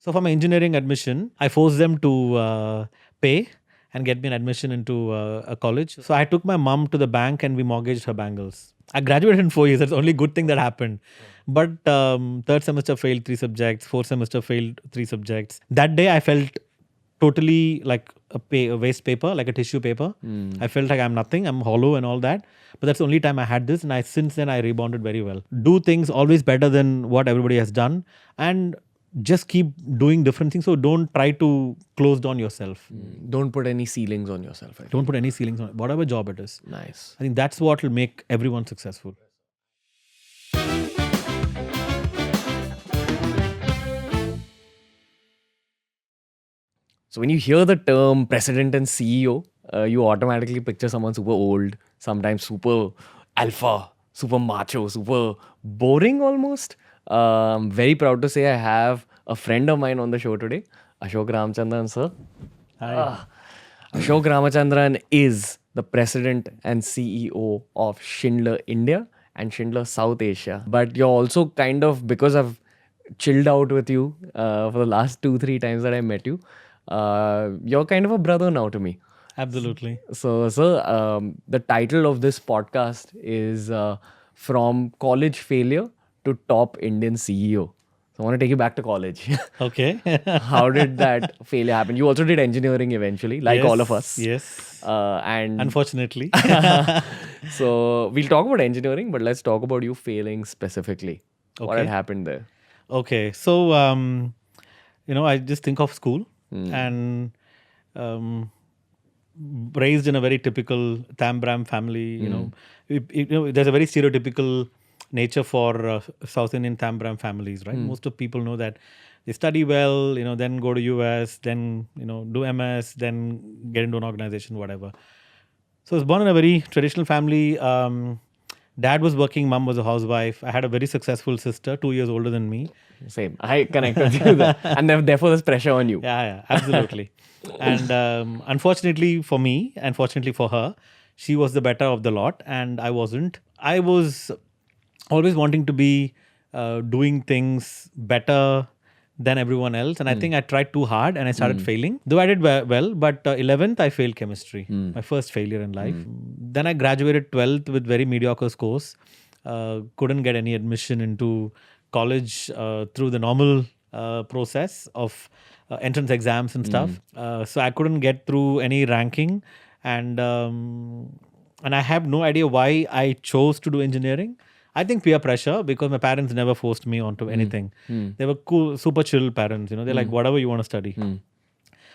So for my engineering admission, I forced them to pay and get me an admission into a college. So I took my mom to the bank and we mortgaged her bangles. I graduated in 4 years. That's the only good thing that happened. But third semester failed 3 subjects, fourth semester failed 3 subjects. That day I felt totally like a waste paper, like a tissue paper. I felt like I'm nothing, I'm hollow and all that. But that's the only time I had this. And since then I rebounded very well. Do things always better than what everybody has done. And just keep doing different things. So don't try to close down yourself. Don't put any ceilings on yourself. Don't put any ceilings on whatever job it is. Nice. I think that's what will make everyone successful. So when you hear the term president and CEO, you automatically picture someone super old, sometimes super alpha, super macho, super boring almost. I'm very proud to say I have a friend of mine on the show today, Ashok Ramachandran sir. Hi. Ashok Ramachandran is the president and CEO of Schindler India and Schindler South Asia. But you're also kind of, because I've chilled out with you for the last 2-3 times that I met you, you're kind of a brother now to me. Absolutely. So, sir, the title of this podcast is From College Failure to Top Indian CEO. So I want to take you back to college. Okay. How did that failure happen? You also did engineering eventually, like Yes, all of us. Yes. And Unfortunately. so we'll talk about engineering, but let's talk about you failing specifically. What had Okay. happened there? Okay. So, I just think of school and raised in a very typical Tambram family. There's a very stereotypical nature for South Indian Tambram families, right? Most of people know that they study well, then go to US, then, do MS, then get into an organization, whatever. So I was born in a very traditional family. Dad was working, mom was a housewife. I had a very successful sister, 2 years older than me. Same. I connect with you there. And therefore there's pressure on you. Yeah, absolutely. And unfortunately for me, and fortunately for her, she was the better of the lot and I wasn't. I was always wanting to be doing things better than everyone else. And I think I tried too hard and I started failing. Though I did well, but 11th I failed chemistry, my first failure in life. Then I graduated 12th with very mediocre scores. Couldn't get any admission into college through the normal process of entrance exams and stuff. So I couldn't get through any ranking. And I have no idea why I chose to do engineering. I think peer pressure, because my parents never forced me onto anything. They were cool, super chill parents. They're like, whatever you want to study.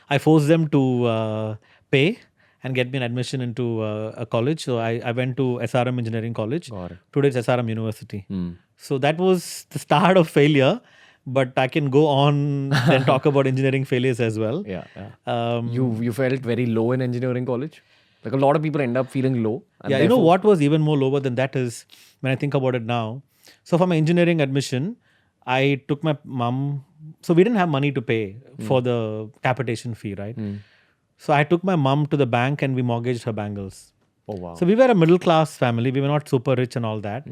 I forced them to pay and get me an admission into a college. So I went to SRM Engineering College. Today it's SRM University. So that was the start of failure. But I can go on and talk about engineering failures as well. Yeah. You felt very low in engineering college? Like a lot of people end up feeling low. And you know what was even more lower than that is, when I think about it now. So for my engineering admission, I took my mom. So we didn't have money to pay for the capitation fee, right? So I took my mom to the bank and we mortgaged her bangles. Oh, wow. So we were a middle class family. We were not super rich and all that.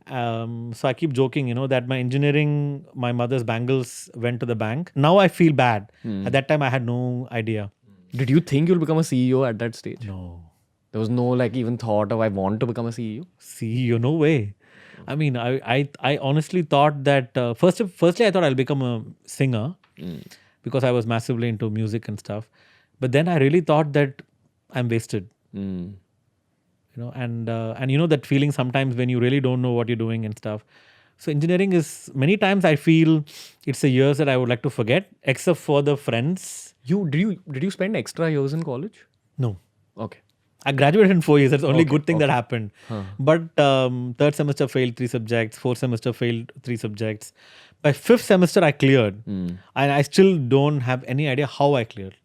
So I keep joking, that my mother's bangles went to the bank. Now I feel bad. At that time, I had no idea. Did you think you'll become a CEO at that stage? No. There was no even thought of I want to become a CEO? CEO, no way. I mean, I honestly thought that, firstly, I thought I'll become a singer because I was massively into music and stuff. But then I really thought that I'm wasted. And that feeling sometimes when you really don't know what you're doing and stuff. So engineering is, many times I feel it's the years that I would like to forget, except for the friends. Did you spend extra years in college? No. Okay. I graduated in 4 years. That's the only good thing that happened. But third semester failed 3 subjects, fourth semester failed 3 subjects. By fifth semester I cleared. And I still don't have any idea how I cleared.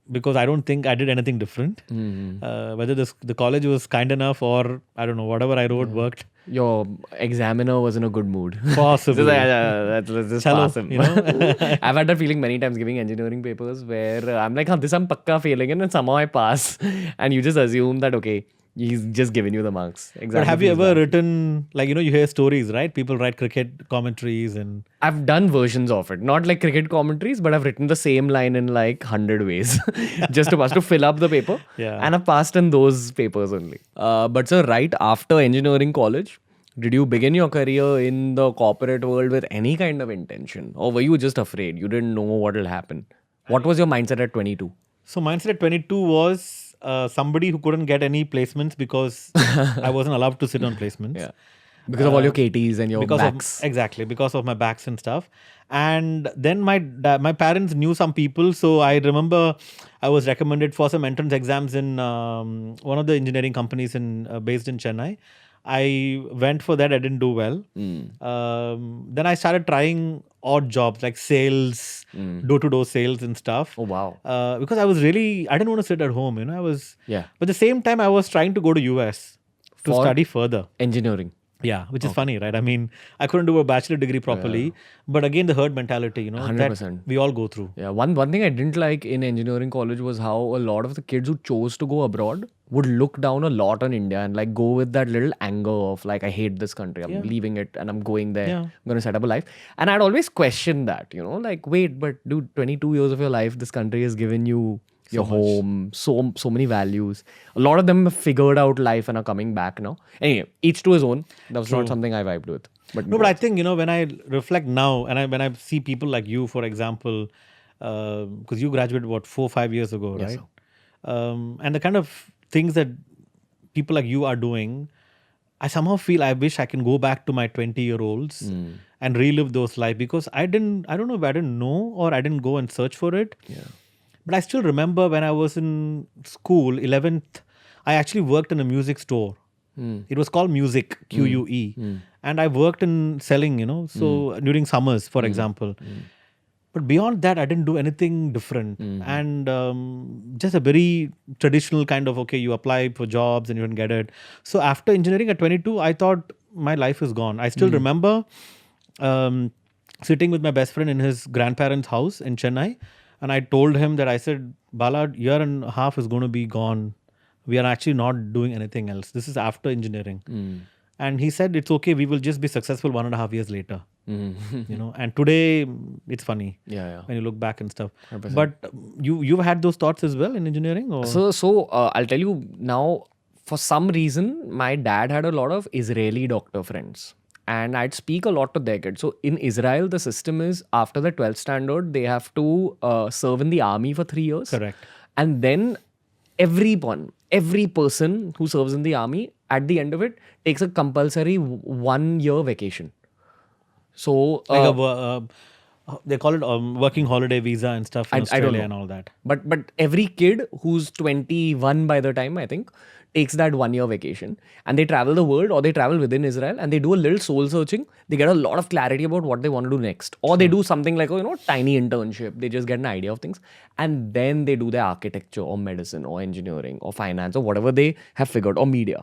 Because I don't think I did anything different. Whether the college was kind enough or I don't know, whatever I wrote worked. Your examiner was in a good mood. Possibly. Let's just pass him. I've had that feeling many times giving engineering papers where I'm like, this I'm pakka failing and then somehow I pass. And you just assume that, okay, He's just giving you the marks. Exactly. But have you feels ever bad. written, like, you hear stories, right? People write cricket commentaries and... I've done versions of it, not like cricket commentaries, but I've written the same line in like 100 ways, just to fill up the paper. Yeah. And I've passed in those papers only. But sir, right after engineering college, did you begin your career in the corporate world with any kind of intention, or were you just afraid? You didn't know what will happen. What was your mindset at 22? So mindset at 22 was somebody who couldn't get any placements because I wasn't allowed to sit on placements. Yeah, because of all your KTs and your because backs. Exactly, because of my backs and stuff. And then my parents knew some people, so I remember I was recommended for some entrance exams in one of the engineering companies based in Chennai. I went for that. I didn't do well. Then I started trying odd jobs like sales, door-to-door sales and stuff. Oh wow. Because I didn't want to sit at home. I was. Yeah. But at the same time, I was trying to go to US to For study further. Engineering. Yeah, which is funny, right? I mean, I couldn't do a bachelor degree properly, but again, the herd mentality, 100%. that we all go through. Yeah, one thing I didn't like in engineering college was how a lot of the kids who chose to go abroad would look down a lot on India and like go with that little anger of like, I hate this country, I'm leaving it and I'm going there, Yeah. I'm going to set up a life. And I'd always question that, like, wait, but dude, 22 years of your life, this country has given you your home, so many values. A lot of them have figured out life and are coming back now. Anyway, each to his own. That was not something I vibed with. But No, but I think, when I reflect now and when I see people like you, for example, because you graduated, 4-5 years ago, Yes, right? And the kind of things that people like you are doing, I somehow feel I wish I can go back to my 20-year-olds and relive those life, because I don't know if I didn't know or I didn't go and search for it. Yeah. But I still remember when I was in school, 11th, I actually worked in a music store. It was called Music, QUE. And I worked in selling, so during summers, for example. But beyond that, I didn't do anything different. And just a very traditional kind of, okay, you apply for jobs and you don't get it. So after engineering at 22, I thought my life is gone. I still remember sitting with my best friend in his grandparents' house in Chennai. And I told him that, I said, Bala, year and a half is going to be gone. We are actually not doing anything else. This is after engineering. And he said, it's okay. We will just be successful 1.5 years later. And today it's funny. Yeah. When you look back and stuff. 100%. But you've had those thoughts as well in engineering? Or? So I'll tell you now, for some reason, my dad had a lot of Israeli doctor friends. And I'd speak a lot to their kids. So in Israel, the system is after the 12th standard, they have to serve in the army for 3 years. Correct. And then every person who serves in the army, at the end of it, takes a compulsory 1 year vacation. So they call it working holiday visa and stuff in Australia and all that. But every kid who's 21 by the time, I think, takes that 1 year vacation and they travel the world, or they travel within Israel and they do a little soul searching. They get a lot of clarity about what they want to do next, or they do something like tiny internship. They just get an idea of things, and then they do their architecture or medicine or engineering or finance or whatever they have figured, or media.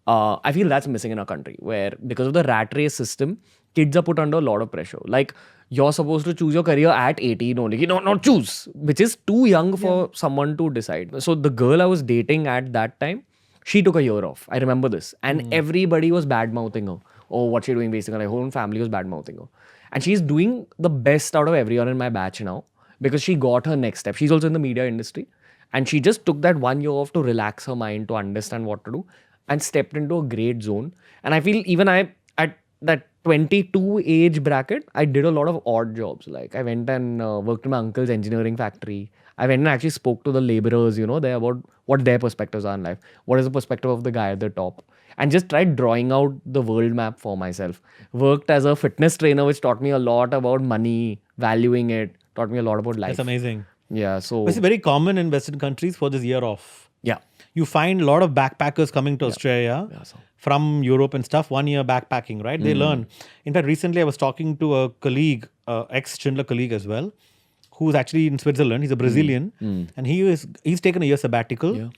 I feel that's missing in our country, where because of the rat race system, kids are put under a lot of pressure. Like, you're supposed to choose your career at 18 only. Not choose, which is too young for someone to decide. So the girl I was dating at that time, she took a year off. I remember this. And everybody was bad-mouthing her. Oh, what's she doing basically? Her whole family was bad-mouthing her. And she's doing the best out of everyone in my batch now, because she got her next step. She's also in the media industry. And she just took that 1 year off to relax her mind, to understand what to do, and stepped into a great zone. And I feel even at that 22 age bracket, I did a lot of odd jobs. Like, I went and worked in my uncle's engineering factory. I went and actually spoke to the laborers, there about what their perspectives are in life. What is the perspective of the guy at the top? And just tried drawing out the world map for myself. Worked as a fitness trainer, which taught me a lot about money, valuing it, taught me a lot about life. That's amazing. Yeah, so... It's very common in Western countries for this year off. Yeah. You find a lot of backpackers coming to Australia from Europe and stuff, 1 year backpacking, right? They learn. In fact, recently I was talking to a colleague, ex-Schindler colleague as well, who's actually in Switzerland. He's a Brazilian. And he's taken a year sabbatical. Yeah.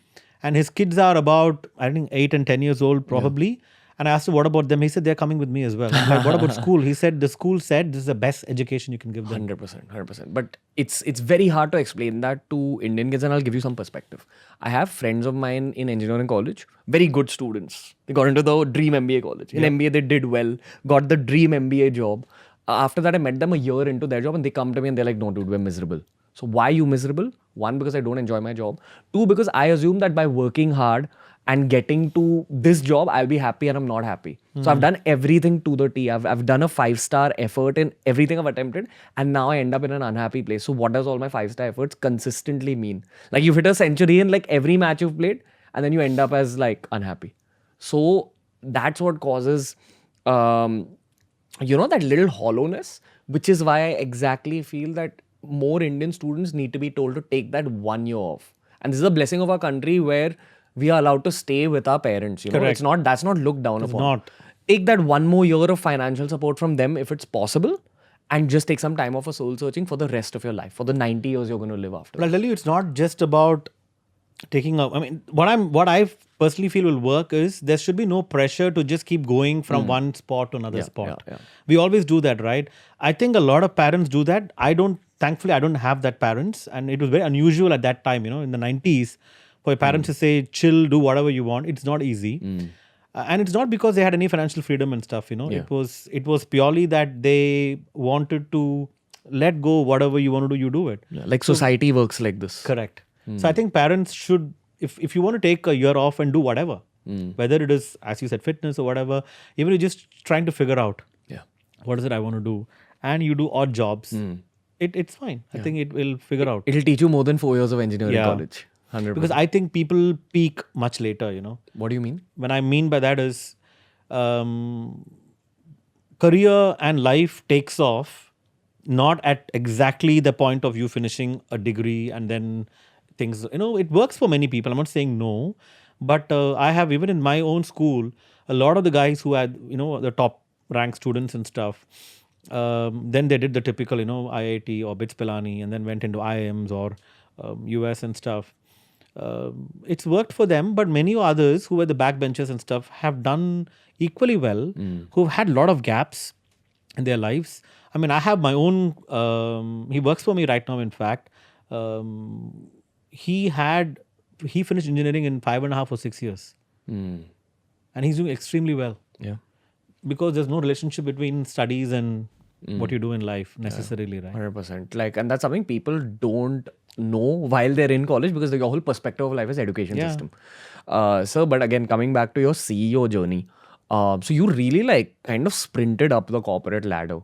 And his kids are about, I think, 8 and 10 years old probably. Yeah. And I asked him, what about them? He said, they're coming with me as well. I'm like, what about school? He said, the school said this is the best education you can give them. 100%. But it's very hard to explain that to Indian kids, and I'll give you some perspective. I have friends of mine in engineering college, very good students. They got into the dream MBA college. In MBA, they did well, got the dream MBA job. After that, I met them a year into their job, and they come to me and they're like, no, dude, we're miserable. So why are you miserable? One, because I don't enjoy my job. Two, because I assume that by working hard and getting to this job, I'll be happy, and I'm not happy. So I've done everything to the T. I've done a 5-star effort in everything I've attempted, and now I end up in an unhappy place. So what does all my 5-star efforts consistently mean? Like you've hit a century in like every match you've played, and then you end up as like unhappy. So that's what causes, that little hollowness, which is why I exactly feel that more Indian students need to be told to take that 1 year off. And this is a blessing of our country where we are allowed to stay with our parents. Correct. That's not looked down upon. Not. Take that 1 more year of financial support from them if it's possible, and just take some time off for soul searching for the rest of your life, for the 90 years you're going to live after. But I'll tell you, it's not just about taking up. I mean, what I personally feel will work is there should be no pressure to just keep going from one spot to another spot. Yeah. We always do that, right? I think a lot of parents do that. Thankfully, I don't have that parents. And it was very unusual at that time, in the 90s, for your parents to say, chill, do whatever you want. It's not easy. And it's not because they had any financial freedom and stuff, Yeah. It was purely that they wanted to let go whatever you want to do, you do it. Yeah, like society works like this. Correct. So I think parents should, if you want to take a year off and do whatever, whether it is, as you said, fitness or whatever, even you're just trying to figure out, what is it I want to do, and you do odd jobs, it's fine. I think it will figure out. It'll teach you more than 4 years of engineering Yeah. college. 100%. Because I think people peak much later, What do you mean? When I mean by that is career and life takes off not at exactly the point of you finishing a degree and then things, it works for many people. I'm not saying no, but I have, even in my own school, a lot of the guys who had, the top ranked students and stuff, then they did the typical, IIT or BITS Pilani, and then went into IIMs or US and stuff. It's worked for them, but many others who were the backbenchers and stuff have done equally well, who've had a lot of gaps in their lives. I mean, I have my own, he works for me right now, in fact. He finished engineering in 5.5 or 6 years. And he's doing extremely well. Yeah. Because there's no relationship between studies and what you do in life necessarily, right? 100%. And that's something people don't know while they're in college, because your whole perspective of life is education system. So, but again, coming back to your CEO journey, so you really kind of sprinted up the corporate ladder.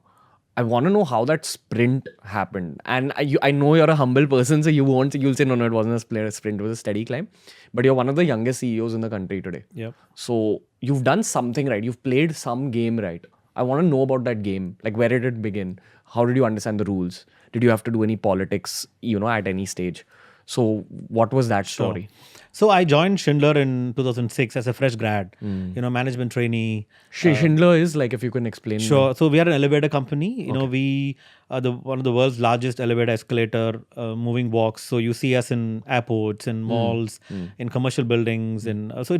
I want to know how that sprint happened. And I know you're a humble person, so you'll say, no, it wasn't a sprint, it was a steady climb. But you're one of the youngest CEOs in the country today. Yep. So you've done something right. You've played some game right. I want to know about that game. Where did it begin? How did you understand the rules? Did you have to do any politics, at any stage? So what was that story? Sure. So I joined Schindler in 2006 as a fresh grad, management trainee. Schindler is, if you can explain. Sure. So we are an elevator company. We are one of the world's largest elevator escalator moving walks. So you see us in airports, in malls, in commercial buildings. So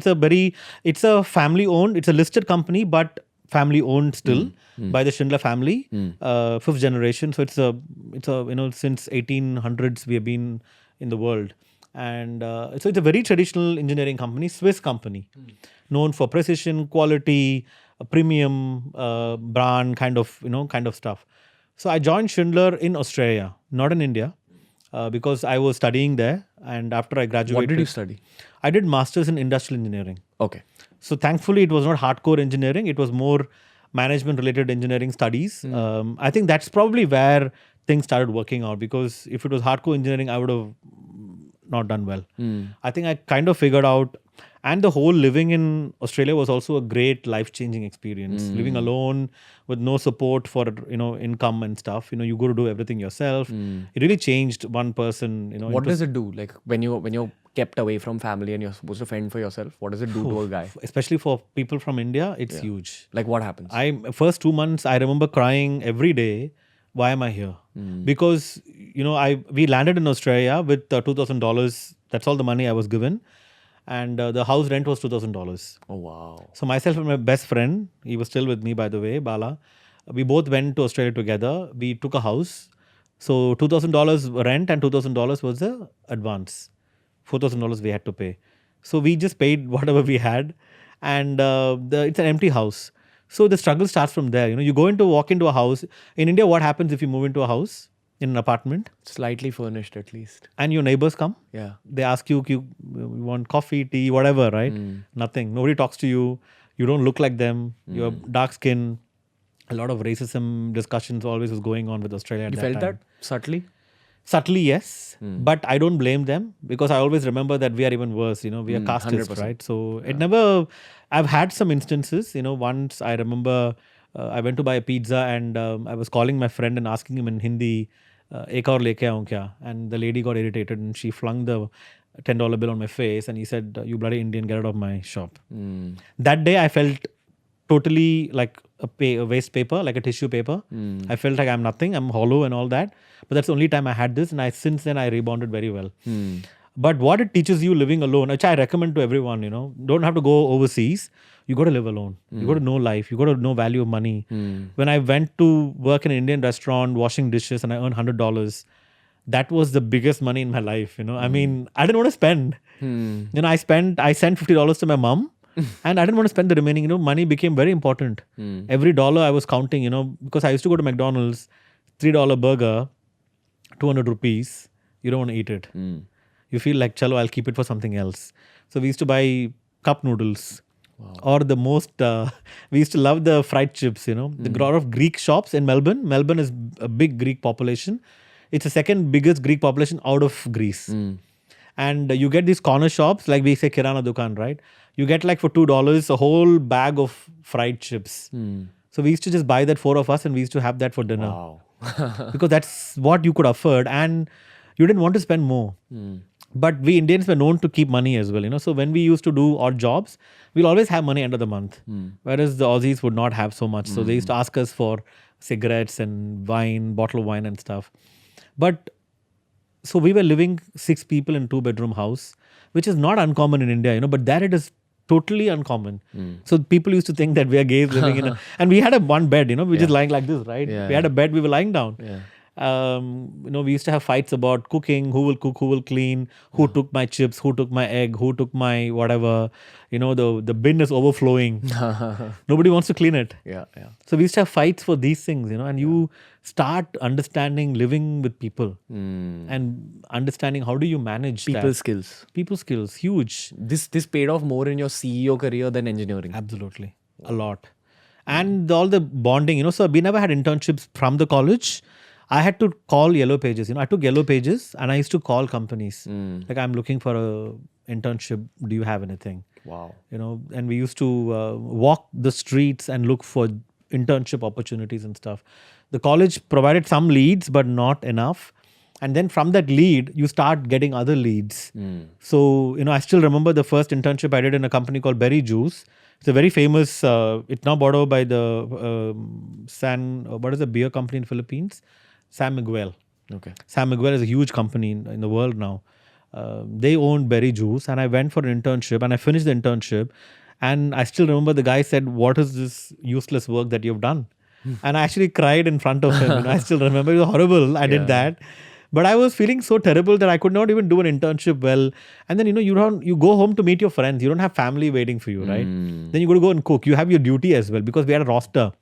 it's a family owned, it's a listed company, but family owned still by the Schindler family, 5th generation. So it's a since 1800s we have been in the world. And so it's a very traditional engineering company, Swiss company, known for precision, quality, premium brand kind of stuff. So I joined Schindler in Australia, not in India, because I was studying there. And after I graduated, What did you study? I did masters in industrial engineering. Okay. So thankfully, it was not hardcore engineering. It was more management-related engineering studies. I think that's probably where things started working out, because if it was hardcore engineering, I would have not done well. I think I kind of figured out, and the whole living in Australia was also a great life-changing experience. Living alone with no support for income and stuff. You go to do everything yourself. It really changed one person. What does it do? When you're kept away from family and you're supposed to fend for yourself, what does it do to a guy? Especially for people from India, it's huge. What happens? First 2 months, I remember crying every day. Why am I here? Because, we landed in Australia with $2,000. That's all the money I was given. and the house rent was $2,000. Oh, wow. So myself and my best friend, he was still with me, by the way, Bala. We both went to Australia together. We took a house. So $2,000 rent and $2,000 was the advance. $4,000 we had to pay. So we just paid whatever we had, and it's an empty house. So the struggle starts from there. You walk into a house. In India, what happens if you move into a house in an apartment Slightly furnished at least. and your neighbors come? Yeah. They ask you want coffee, tea, whatever, right? Nothing. Nobody talks to you. You don't look like them. You have dark skin. A lot of racism discussions always was going on with Australia at You that felt time. that subtly? Subtly, yes. But I don't blame them because I always remember that we are even worse. We are casteist, 100%. right? So it never... I've had some instances. Once I remember I went to buy a pizza and I was calling my friend and asking him in Hindi, "Ek aur leke aun kya?" And the lady got irritated and she flung the $10 bill on my face and he said, "You bloody Indian, get out of my shop." That day I felt totally like a waste paper, like a tissue paper. I felt like I'm nothing, I'm hollow and all that. But that's the only time I had this, and since then I rebounded very well. But what it teaches you living alone, which I recommend to everyone, don't have to go overseas. You got to live alone. You got to know life. You got to know value of money. When I went to work in an Indian restaurant washing dishes and I earned $100, that was the biggest money in my life. I mean, I didn't want to spend. I sent $50 to my mom. And I didn't want to spend the remaining, money became very important. Every dollar I was counting, because I used to go to McDonald's, $3 burger, 200 rupees. You don't want to eat it. You feel like, chalo, I'll keep it for something else. So we used to buy cup noodles. Wow. Or the most, we used to love the fried chips, The lot of Greek shops in Melbourne. Melbourne is a big Greek population. It's the second biggest Greek population out of Greece. And you get these corner shops, like we say Kirana Dukan, right? You get like for $2 a whole bag of fried chips. So we used to just buy that, 4 of us, and we used to have that for dinner. Wow. Because that's what you could afford and you didn't want to spend more. But we Indians were known to keep money as well, So when we used to do odd jobs, we'll always have money end of the month. Whereas the Aussies would not have so much. So they used to ask us for cigarettes and wine, bottle of wine and stuff. But so we were living 6 people in 2-bedroom house, which is not uncommon in India, but there it is totally uncommon. So people used to think that we are gays living in and we had a one bed, we just lying like this, right? We had a bed, we were lying down. We used to have fights about cooking, who will cook, who will clean, who took my chips, who took my egg, who took my whatever. The bin is overflowing. Nobody wants to clean it. Yeah. So we used to have fights for these things, and you start understanding living with people and understanding how do you manage People that. skills. People skills, huge. This paid off more in your CEO career than engineering. Absolutely. A lot. And all the bonding, so we never had internships from the college. I had to call Yellow Pages. I took Yellow Pages and I used to call companies. Like, I'm looking for a internship. Do you have anything? Wow. And we used to walk the streets and look for internship opportunities and stuff. The college provided some leads, but not enough. And then from that lead, you start getting other leads. So, I still remember the first internship I did in a company called Berry Juice. It's a very famous, it's now bought over by the what is the beer company in Philippines? San Miguel. Okay. San Miguel is a huge company in the world now. They own Berry Juice, and I went for an internship and I finished the internship. And I still remember the guy said, "What is this useless work that you've done?" And I actually cried in front of him. I still remember, it was horrible. I did that. But I was feeling so terrible that I could not even do an internship well. And then, you go home to meet your friends. You don't have family waiting for you, right? Then you got to go and cook. You have your duty as well because we had a roster.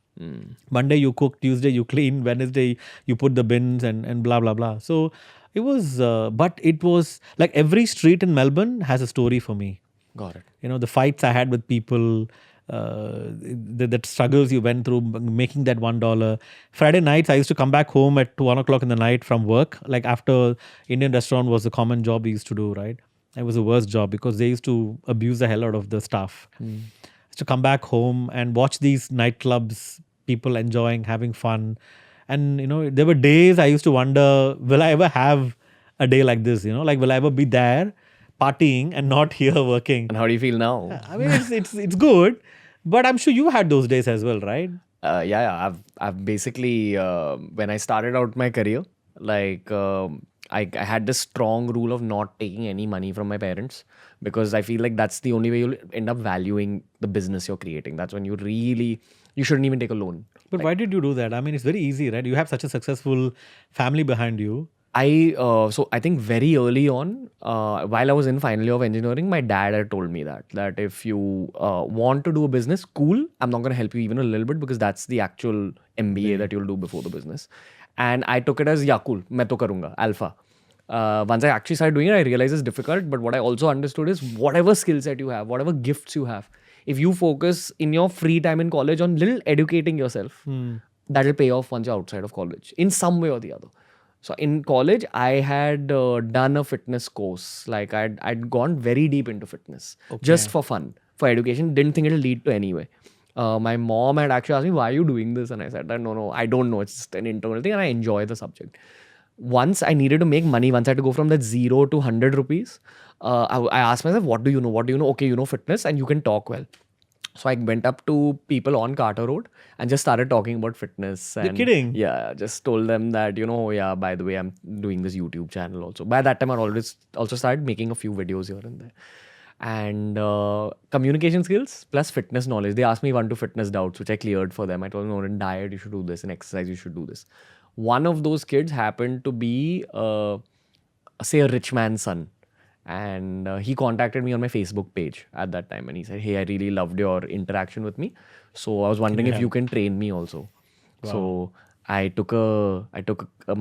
Monday you cook, Tuesday you clean, Wednesday you put the bins and blah, blah, blah. So it was, but it was like every street in Melbourne has a story for me. Got it. The fights I had with people, the struggles you went through making that $1. Friday nights, I used to come back home at 1 o'clock in the night from work. Like after Indian restaurant was a common job we used to do, right? It was the worst job because they used to abuse the hell out of the staff. I used to come back home and watch these nightclubs, people enjoying, having fun. And, there were days I used to wonder, will I ever have a day like this? Like, will I ever be there partying and not here working? And how do you feel now? I mean, it's good, but I'm sure you had those days as well, right? Yeah. I've basically when I started out my career, Like I had this strong rule of not taking any money from my parents, because I feel like that's the only way you'll end up valuing the business you're creating. That's when you shouldn't even take a loan. But why did you do that? I mean, it's very easy, right? You have such a successful family behind you. So I think very early on, while I was in final year of engineering, my dad had told me that if you want to do a business, cool, I'm not going to help you even a little bit, because that's the actual MBA that you'll do before the business. And I took it as, yeah, cool, main to karunga, alpha. Once I actually started doing it, I realized it's difficult. But what I also understood is, whatever skill set you have, whatever gifts you have, if you focus in your free time in college on little educating yourself, that'll pay off once you're outside of college in some way or the other. So in college, I had done a fitness course. Like I'd gone very deep into fitness just for fun, for education. Didn't think it'll lead to anyway. My mom had actually asked me, "Why are you doing this?" And I said, "No, I don't know. It's just an internal thing, and I enjoy the subject." Once I needed to make money, once I had to go from that 0 to 100 rupees, I asked myself, "What do you know? What do you know?" Okay, you know fitness and you can talk well. So I went up to people on Carter Road and just started talking about fitness. And You're kidding? Yeah, just told them that, yeah, by the way, I'm doing this YouTube channel also. By that time, I always also started making a few videos here and there. And communication skills plus fitness knowledge. They asked me 1 to fitness doubts, which I cleared for them. I told them, no, in diet, you should do this. In exercise, you should do this. One of those kids happened to be, say, a rich man's son. And he contacted me on my Facebook page at that time, and he said, "Hey, I really loved your interaction with me. So I was wondering if you can train me also." Wow. So I took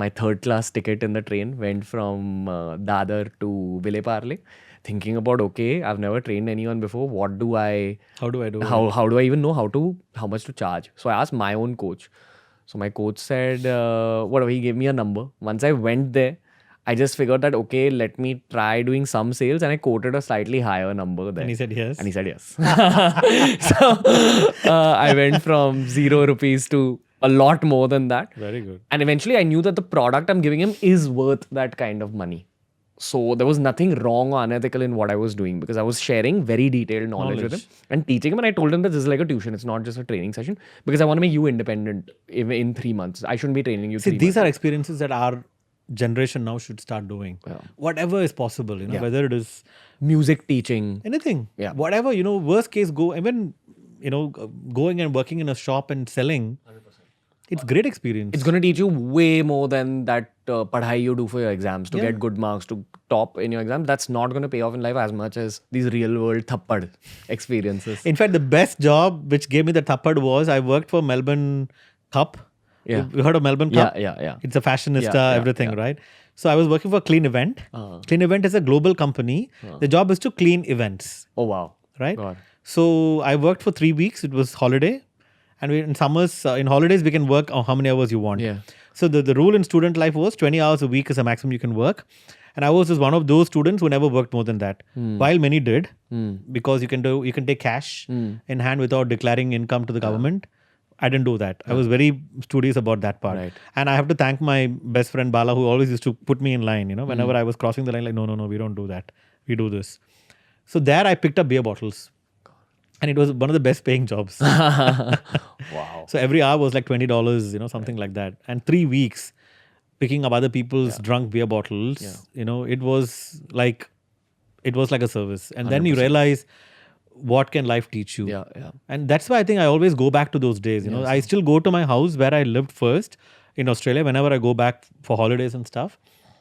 my 3rd class ticket in the train, went from Dadar to Vile Parle, thinking about, okay, I've never trained anyone before. How do I do it? How do I even know how much to charge? So I asked my own coach. So my coach said, whatever, he gave me a number. Once I went there, I just figured that, okay, let me try doing some sales, and I quoted a slightly higher number there. And he said yes. And he said yes. So I went from 0 rupees to a lot more than that. Very good. And eventually I knew that the product I'm giving him is worth that kind of money. So there was nothing wrong or unethical in what I was doing, because I was sharing very detailed knowledge with him and teaching him. And I told him that this is like a tuition. It's not just a training session, because I want to make you independent in 3 months. I shouldn't be training you. See, these are experiences that our generation now should start doing. Whatever is possible, whether it is music teaching, anything, whatever, worst case, even, going and working in a shop and selling. 100%. It's great experience. It's going to teach you way more than that padhai you do for your exams to get good marks, to top in your exam. That's not going to pay off in life as much as these real world thappad experiences. In fact, the best job which gave me the thappad was I worked for Melbourne Cup. Yeah. You heard of Melbourne Cup? Yeah. It's a fashionista, everything, right? So I was working for Clean Event. Clean Event is a global company. The job is to clean events. Oh, wow. Right? God. So I worked for 3 weeks. It was holiday. And in summers, in holidays, we can work how many hours you want. Yeah. So the rule in student life was 20 hours a week is the maximum you can work. And I was just one of those students who never worked more than that. While many did, because you can take cash in hand without declaring income to the government. I didn't do that. I was very studious about that part. Right. And I have to thank my best friend Bala, who always used to put me in line, whenever I was crossing the line, like, no, we don't do that. We do this. So there I picked up beer bottles. And it was one of the best paying jobs. Wow. So every hour was like $20, something like that. And 3 weeks picking up other people's drunk beer bottles, it was like a service. And 100%. Then you realize, what can life teach you? Yeah. And that's why I think I always go back to those days. Yes. I still go to my house where I lived first in Australia whenever I go back for holidays and stuff.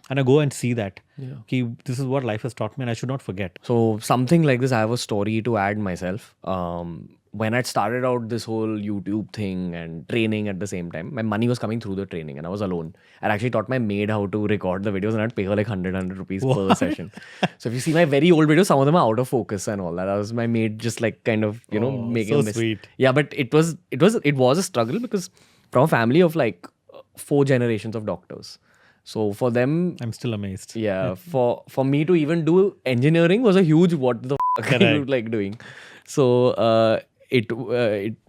And I go and see that. Yeah. This is what life has taught me and I should not forget. So something like this, I have a story to add myself. When I started out this whole YouTube thing and training at the same time, my money was coming through the training and I was alone. I actually taught my maid how to record the videos and I'd pay her like 100 rupees per session. So if you see my very old videos, some of them are out of focus and all that. That was my maid just like kind of, making this. Sweet. Yeah, but it was a struggle, because from a family of like 4 generations of doctors. So for them, I'm still amazed. Yeah, for me to even do engineering was a huge what the f*** are you like doing? So it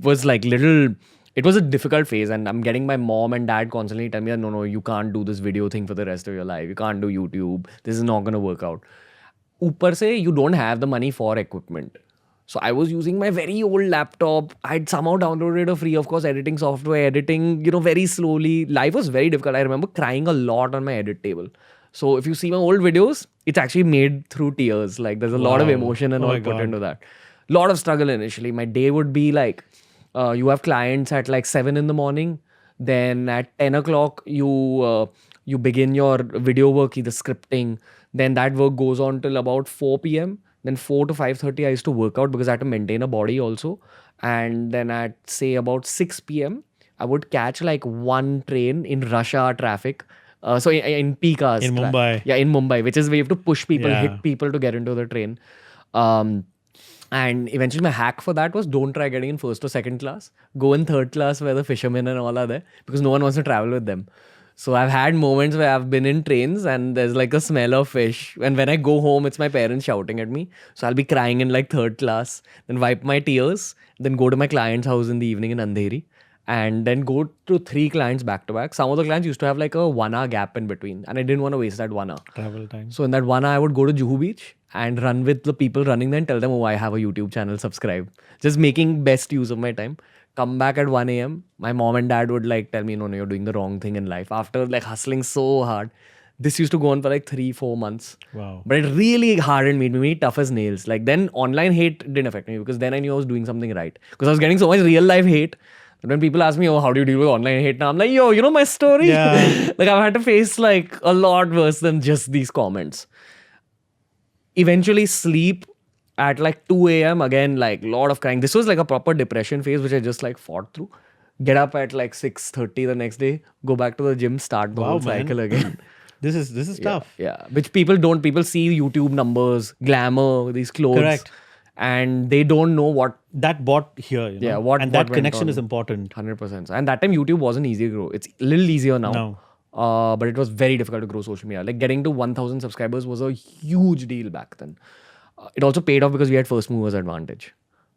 was like it was a difficult phase, and I'm getting my mom and dad constantly tell me, no, you can't do this video thing for the rest of your life. You can't do YouTube. This is not going to work out. Upar se, you don't have the money for equipment. So I was using my very old laptop. I'd somehow downloaded a free of course editing software, editing, very slowly. Life was very difficult. I remember crying a lot on my edit table. So if you see my old videos, it's actually made through tears. Like there's a lot of Wow. emotion and Oh all my put God. into that. Lot of struggle initially. My day would be like, you have clients at like 7 in the morning. Then at 10 o'clock, you begin your video work, either scripting. Then that work goes on till about 4 p.m. Then 4 to 5:30, I used to work out because I had to maintain a body also. And then at say about 6 p.m., I would catch like one train in rush hour traffic. So in peak hours. In Mumbai. Yeah, in Mumbai, which is where you have to push people, Yeah. hit people to get into the train. Um, and eventually, my hack for that was don't try getting in first or second class. Go in third class where the fishermen and all are there because no one wants to travel with them. So I've had moments where I've been in trains and there's like a smell of fish. And when I go home, it's my parents shouting at me. So I'll be crying in like third class, then wipe my tears, then go to my client's house in the evening in Andheri, and then go to 3 clients back to back. Some of the clients used to have like a 1 hour gap in between, and I didn't want to waste that 1 hour. Travel time. So in that 1 hour, I would go to Juhu Beach and run with the people running there and tell them, oh, I have a YouTube channel, subscribe. Just making best use of my time. Come back at 1 a.m. My mom and dad would like tell me, no, you're doing the wrong thing in life. After like hustling so hard. This used to go on for like 3-4 months. Wow. But it really hardened me. It made me tough as nails. Like then online hate didn't affect me because then I knew I was doing something right. Because I was getting so much real life hate. But when people ask me, oh, how do you deal with online hate now? I'm like, yo, you know my story? Yeah. Like I've had to face like a lot worse than just these comments. Eventually sleep at like 2 a.m. Again, like a lot of crying. This was like a proper depression phase, which I just like fought through. Get up at like 6:30 the next day, go back to the gym, start the Wow, whole man. cycle again. This is tough. Yeah. Which people don't. People see YouTube numbers, glamour, these clothes. Correct. And they don't know what That bought here, you know? Yeah, what- and what that went connection on. is important. 100%. And that time YouTube wasn't easy to grow. It's a little easier now. No. But it was very difficult to grow social media. Like getting to 1,000 subscribers was a huge deal back then. It also paid off because we had first movers advantage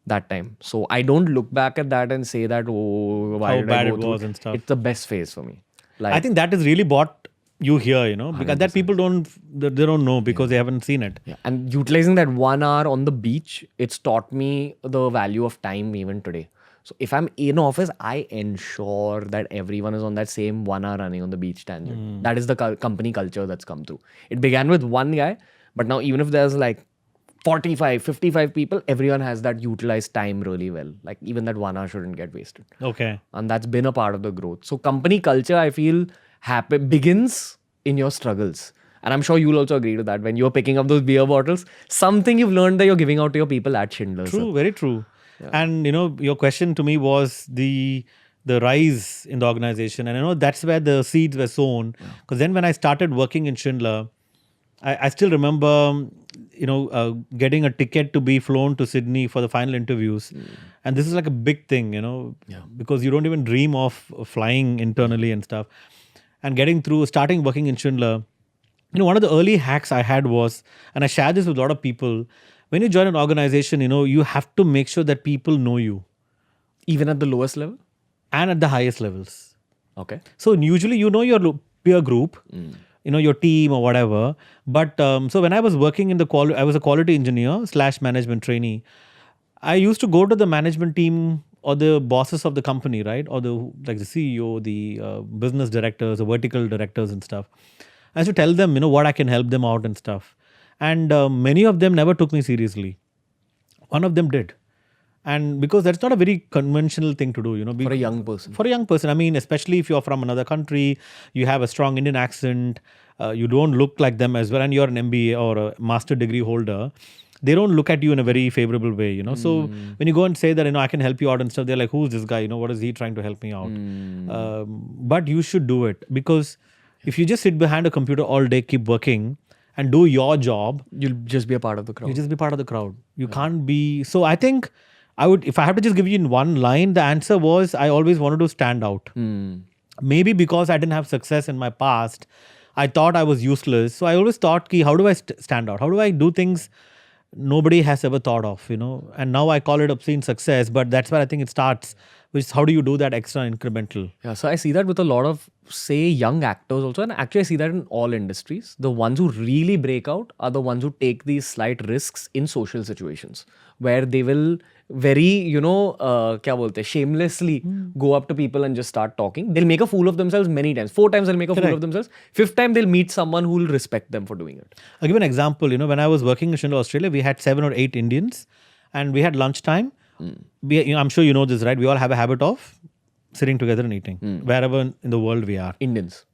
that time. So I don't look back at that and say that, oh, why How did bad I go it through was and stuff. It's the best phase for me. Like, I think that has really bought you here, you know, because that people they don't know because they haven't seen it. yeah. And utilizing that 1 hour on the beach, it's taught me the value of time even today. So if I'm in office, I ensure that everyone is on that same 1 hour running on the beach tangent. That is the company culture that's come through. It began with one guy, but now even if there's like 45, 55 people, everyone has that utilized time really well. Like even that 1 hour shouldn't get wasted. Okay. And that's been a part of the growth. So company culture, I feel, begins in your struggles. And I'm sure you'll also agree to that. When you're picking up those beer bottles, something you've learned that you're giving out to your people at Schindler's. True, very true. And you know, your question to me was the rise in the organization, and you know that's where the seeds were sown. Because then when I started working in Schindler, I still remember, getting a ticket to be flown to Sydney for the final interviews, and this is like a big thing, you know, because you don't even dream of flying internally and stuff, and starting working in Schindler. You know, one of the early hacks I had was, and I share this with a lot of people, when you join an organization, you know, you have to make sure that people know you. Even at the lowest level? And at the highest levels. Okay. So usually you know your peer group, you know, your team or whatever. But so when I was working in I was a quality engineer / management trainee. I used to go to the management team or the bosses of the company, right? Or the CEO, the business directors, the vertical directors and stuff. I used to tell them, you know, what I can help them out and stuff. And many of them never took me seriously. One of them did. And because that's not a very conventional thing to do, you know. For a young person. For a young person. I mean, especially if you're from another country, you have a strong Indian accent, you don't look like them as well, and you're an MBA or a master degree holder, they don't look at you in a very favorable way, you know. So when you go and say that, you know, I can help you out and stuff, they're like, who's this guy? You know, what is he trying to help me out? But you should do it, because if you just sit behind a computer all day, keep working and do your job, You'll just be a part of the crowd. you just be part of the crowd. You can't be. So I think if I have to just give you in one line, the answer was I always wanted to stand out. Maybe because I didn't have success in my past, I thought I was useless. So I always thought, how do I stand out? How do I do things nobody has ever thought of, you know? And now I call it obscene success, but that's where I think it starts which is how do you do that extra incremental? Yeah, so I see that with a lot of, say, young actors also. And actually, I see that in all industries. The ones who really break out are the ones who take these slight risks in social situations where they will very, kya bolte, shamelessly go up to people and just start talking. They'll make a fool of themselves many times. 4 times they'll make a fool of themselves. 5th time they'll meet someone who will respect them for doing it. I'll give an example. When I was working in Schindler, Australia, we had 7 or 8 Indians and we had lunchtime. I'm sure you know this, right? We all have a habit of sitting together and eating wherever in the world we are. Indians.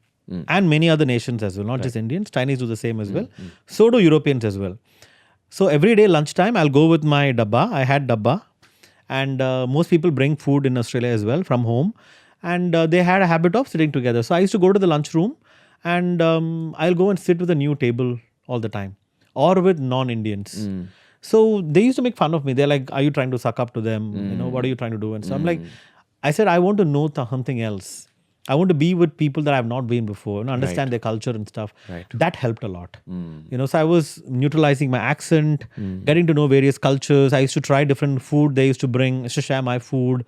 And many other nations as well, not just Indians. Chinese do the same as well. So do Europeans as well. So every day lunchtime, I'll go with my dabba. I had dabba. And most people bring food in Australia as well from home. And they had a habit of sitting together. So I used to go to the lunchroom and I'll go and sit with a new table all the time or with non-Indians. So they used to make fun of me. They're like, are you trying to suck up to them? What are you trying to do? And so I'm like, I said, I want to know something else. I want to be with people that I've not been before and understand their culture and stuff. That helped a lot. So I was neutralizing my accent, getting to know various cultures. I used to try different food they used to bring. I used to share my food.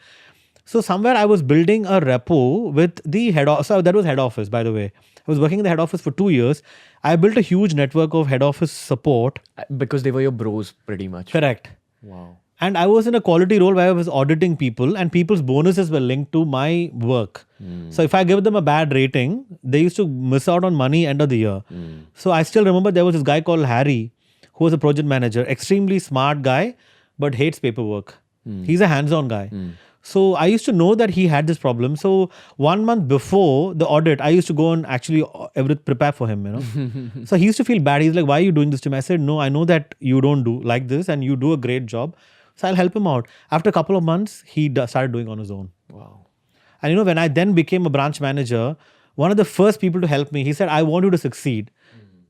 So somewhere I was building a rapport with the head office. So that was head office, by the way. I was working in the head office for 2 years. I built a huge network of head office support. Because they were your bros pretty much. Correct. Wow. And I was in a quality role where I was auditing people and people's bonuses were linked to my work. So if I give them a bad rating, they used to miss out on money end of the year. So I still remember there was this guy called Harry, who was a project manager, extremely smart guy, but hates paperwork. He's a hands-on guy. So I used to know that he had this problem. So 1 month before the audit, I used to go and actually prepare for him, So he used to feel bad. He's like, why are you doing this to me? I said, no, I know that you don't do like this and you do a great job. So I'll help him out. After a couple of months, he started doing on his own. Wow. And when I then became a branch manager, one of the first people to help me, he said, I want you to succeed.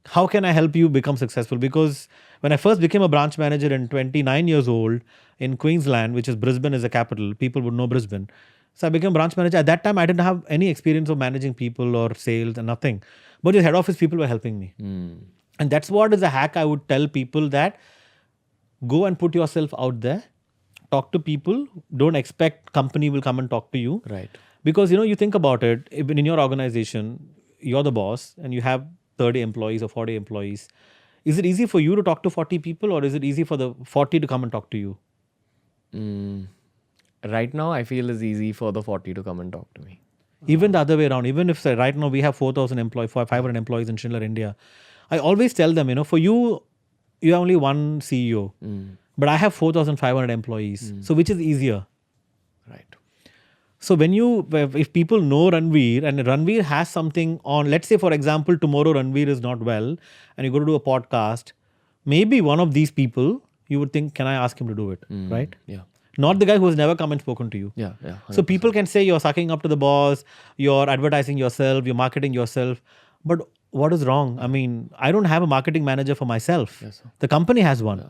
How can I help you become successful? Because when I first became a branch manager in 29 years old in Queensland, which is Brisbane is the capital, people would know Brisbane. So I became branch manager. At that time, I didn't have any experience of managing people or sales and nothing. But the head office people were helping me. And that's what is a hack I would tell people, that go and put yourself out there. Talk to people. Don't expect company will come and talk to you. Right. Because, you think about it, even in your organization, you're the boss and you have 30 employees or 40 employees. Is it easy for you to talk to 40 people or is it easy for the 40 to come and talk to you? Right now, I feel it's easy for the 40 to come and talk to me. Even the other way around. Even if, say, right now we have 4,000 employees, 500 employees in Schindler India. I always tell them, for you, you have only one CEO. But I have 4,500 employees. So which is easier? Right. So if people know Ranveer and Ranveer has something on, let's say, for example, tomorrow Ranveer is not well and you go to do a podcast, maybe one of these people, you would think, can I ask him to do it? Right? Yeah. Not the guy who has never come and spoken to you. Yeah. So people can say you're sucking up to the boss, you're advertising yourself, you're marketing yourself. But what is wrong? I mean, I don't have a marketing manager for myself. Yes, sir. The company has one. Yeah.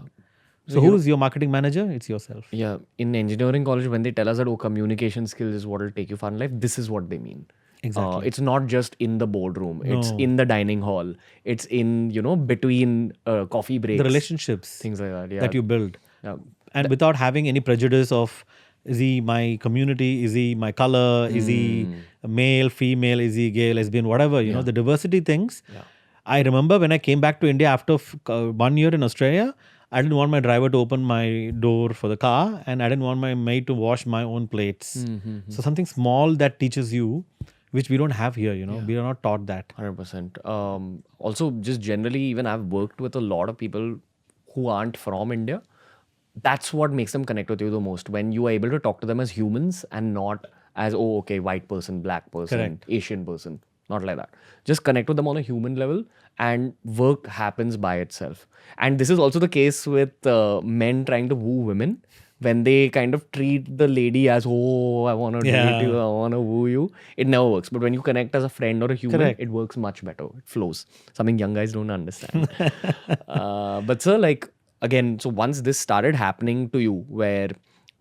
So who is your marketing manager? It's yourself. Yeah. In engineering college, when they tell us that, communication skills is what will take you far in life, this is what they mean. Exactly. It's not just in the boardroom. No. It's in the dining hall. It's in, between coffee breaks. The relationships things like that. Yeah. that you build. Yeah. And without having any prejudice of, is he my community? Is he my color? Is he male, female? Is he gay, lesbian, whatever, the diversity things. Yeah. I remember when I came back to India after 1 year in Australia, I didn't want my driver to open my door for the car and I didn't want my maid to wash my own plates. So something small that teaches you, which we don't have here, we are not taught that. 100%. Also, just generally, even I've worked with a lot of people who aren't from India. That's what makes them connect with you the most. When you are able to talk to them as humans and not as, white person, black person, Correct. Asian person. Not like that. Just connect with them on a human level and work happens by itself. And this is also the case with men trying to woo women. When they kind of treat the lady as, I want to date you, I want to woo you, it never works. But when you connect as a friend or a human, Correct. it works much better. It flows. Something young guys don't understand. But sir, again, so once this started happening to you, where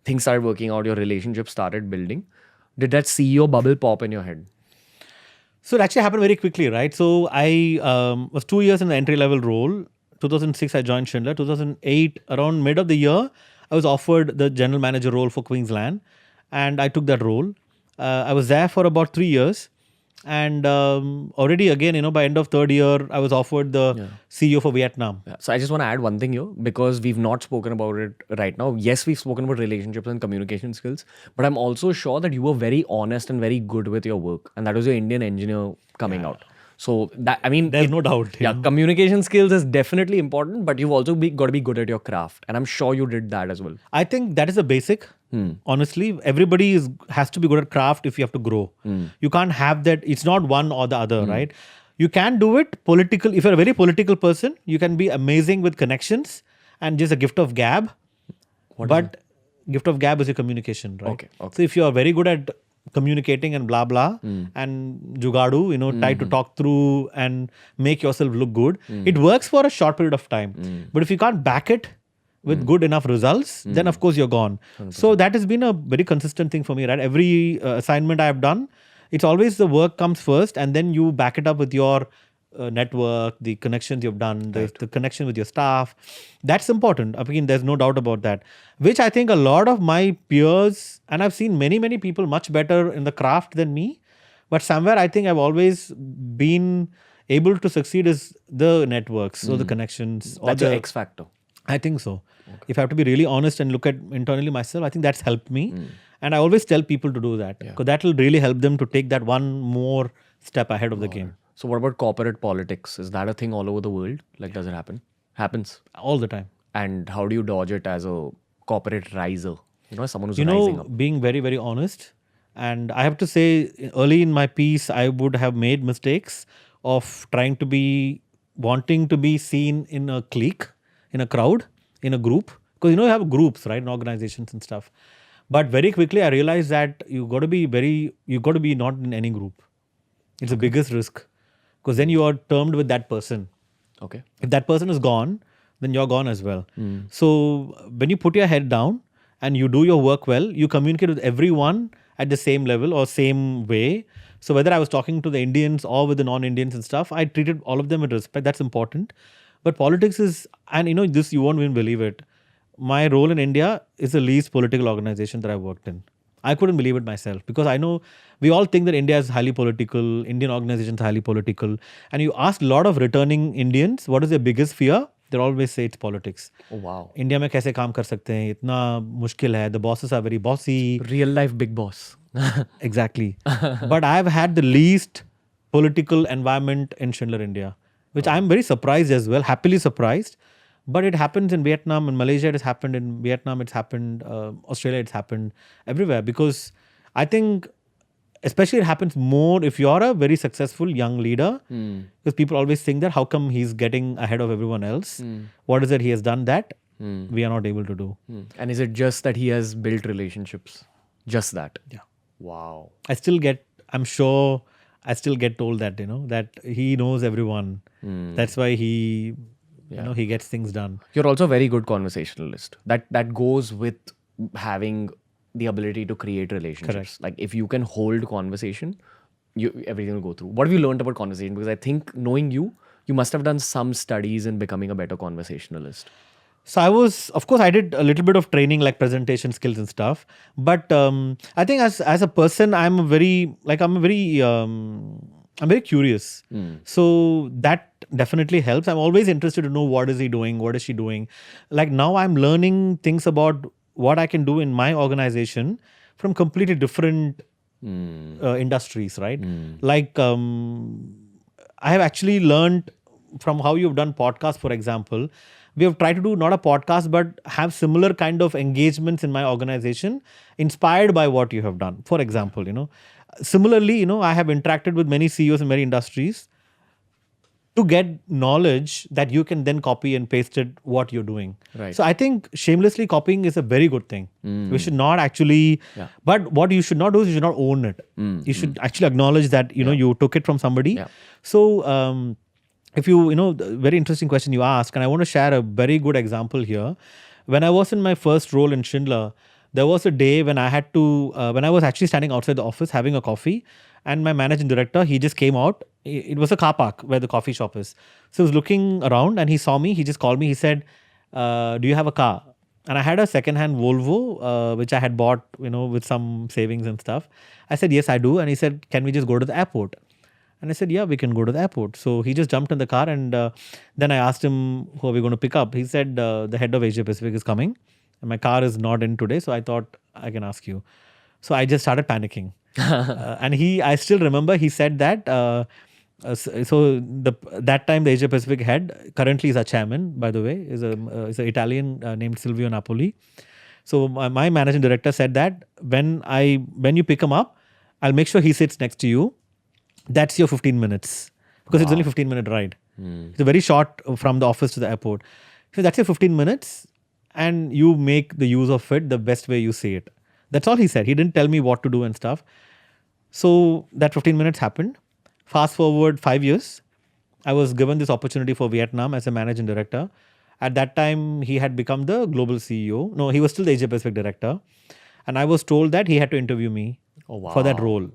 things started working out, your relationship started building, did that CEO bubble pop in your head? So it actually happened very quickly, right? So I was 2 years in the entry-level role. 2006, I joined Schindler. 2008, around mid of the year, I was offered the general manager role for Queensland. and I took that role. I was there for about 3 years. And already again, by end of third year, I was offered the CEO for Vietnam. Yeah. So I just want to add one thing here because we've not spoken about it right now. Yes, we've spoken about relationships and communication skills, but I'm also sure that you were very honest and very good with your work, and that was your Indian engineer coming out. So that, I mean, There's no doubt. yeah, communication skills is definitely important, but you've also got to be good at your craft, and I'm sure you did that as well. I think that is a basic. Honestly, everybody has to be good at craft if you have to grow. You can't have that. It's not one or the other, right? You can do it political. If you're a very political person, you can be amazing with connections and just a gift of gab. But gift of gab is your communication, right? Okay. So if you are very good at communicating and blah blah and jugadu, try to talk through and make yourself look good, it works for a short period of time. But if you can't back it with good enough results, then of course you're gone. 100%. So that has been a very consistent thing for me, right? Every assignment I have done, it's always the work comes first and then you back it up with your network, the connections you've done, the connection with your staff. That's important. I mean, there's no doubt about that. Which I think a lot of my peers, and I've seen many, many people much better in the craft than me. But somewhere I think I've always been able to succeed is the networks or the connections. That's or your the X factor. I think so. Okay. If I have to be really honest and look at internally myself, I think that's helped me. And I always tell people to do that because that will really help them to take that one more step ahead of the game. So what about corporate politics? Is that a thing all over the world? Like, does it happen? Happens. All the time. And how do you dodge it as a corporate riser? Someone who's rising up. Being very, very honest. And I have to say, early in my piece, I would have made mistakes of wanting to be seen in a clique, in a crowd, in a group. Because you have groups, right, in organizations and stuff. But very quickly I realized that you got to be not in any group. It's the biggest risk. Because then you are termed with that person. Okay. If that person is gone, then you're gone as well. So when you put your head down and you do your work well, you communicate with everyone at the same level or same way. So whether I was talking to the Indians or with the non-Indians and stuff, I treated all of them with respect. That's important. But politics is, and this you won't even believe it. My role in India is the least political organization that I've worked in. I couldn't believe it myself because I know we all think that India is highly political, Indian organizations are highly political. And you ask a lot of returning Indians, what is their biggest fear? They'll always say it's politics. Oh, wow. India में कैसे काम कर सकते हैं? इतना मुश्किल है. The bosses are very bossy. Real life big boss. Exactly. But I've had the least political environment in Schindler India, which I'm very surprised as well, happily surprised. But it happens in Vietnam, in Malaysia, it has happened, in Vietnam, it's happened, Australia, it's happened everywhere. Because I think, especially it happens more if you're a very successful young leader. Because people always think that how come he's getting ahead of everyone else? What is it he has done that we are not able to do? And is it just that he has built relationships? Just that? Yeah. Wow. I'm sure I still get told that, that he knows everyone. That's why he gets things done. You're also a very good conversationalist. That goes with having the ability to create relationships. Correct. Like if you can hold conversation, everything will go through. What have you learned about conversation? Because I think knowing you must have done some studies in becoming a better conversationalist. So I did a little bit of training like presentation skills and stuff. But I think as a person, I'm very curious. So that definitely helps. I'm always interested to know what is he doing, what is she doing. Like now I'm learning things about what I can do in my organization from completely different industries, right? Like I have actually learned from how you've done podcasts, for example. We have tried to do not a podcast, but have similar kind of engagements in my organization inspired by what you have done. For example, similarly, I have interacted with many CEOs in many industries to get knowledge that you can then copy and paste it what you're doing. Right. So I think shamelessly copying is a very good thing. We should not actually, but what you should not do is you should not own it. You should actually acknowledge that, you took it from somebody. Yeah. So, if very interesting question you ask, and I want to share a very good example here. When I was in my first role in Schindler, there was a day when I had to, when I was actually standing outside the office having a coffee, and my managing director, he just came out. It was a car park where the coffee shop is. So he was looking around and he saw me. He just called me. He said, do you have a car? And I had a second-hand Volvo, which I had bought, with some savings and stuff. I said, yes, I do. And he said, can we just go to the airport? And I said, yeah, we can go to the airport. So he just jumped in the car, and then I asked him, who are we going to pick up? He said, the head of Asia Pacific is coming, and my car is not in today. So I thought I can ask you. So I just started panicking. And I still remember he said that. That time the Asia Pacific head currently is a chairman, by the way, is an Italian named Silvio Napoli. So my managing director said that when you pick him up, I'll make sure he sits next to you. That's your 15 minutes, because it's only 15-minute ride. It's a very short from the office to the airport. So that's your 15 minutes, and you make the use of it the best way you see it. That's all he said. He didn't tell me what to do and stuff. So that 15 minutes happened. Fast forward 5 years, I was given this opportunity for Vietnam as a managing director. At that time, he had become the global CEO. No, he was still the Asia Pacific director. And I was told that he had to interview me for that role.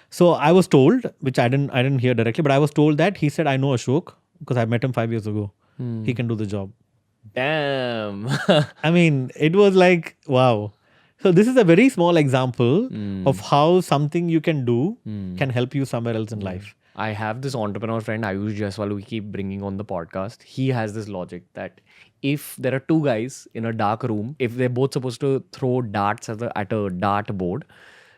So I was told, which I didn't hear directly, but I was told that he said, I know Ashok because I met him 5 years ago. He can do the job. Damn. I mean, it was like, wow. So this is a very small example of how something you can do can help you somewhere else in life. I have this entrepreneur friend, Ayush Jaiswal, who we keep bringing on the podcast. He has this logic that if there are two guys in a dark room, if they're both supposed to throw darts at a dart board,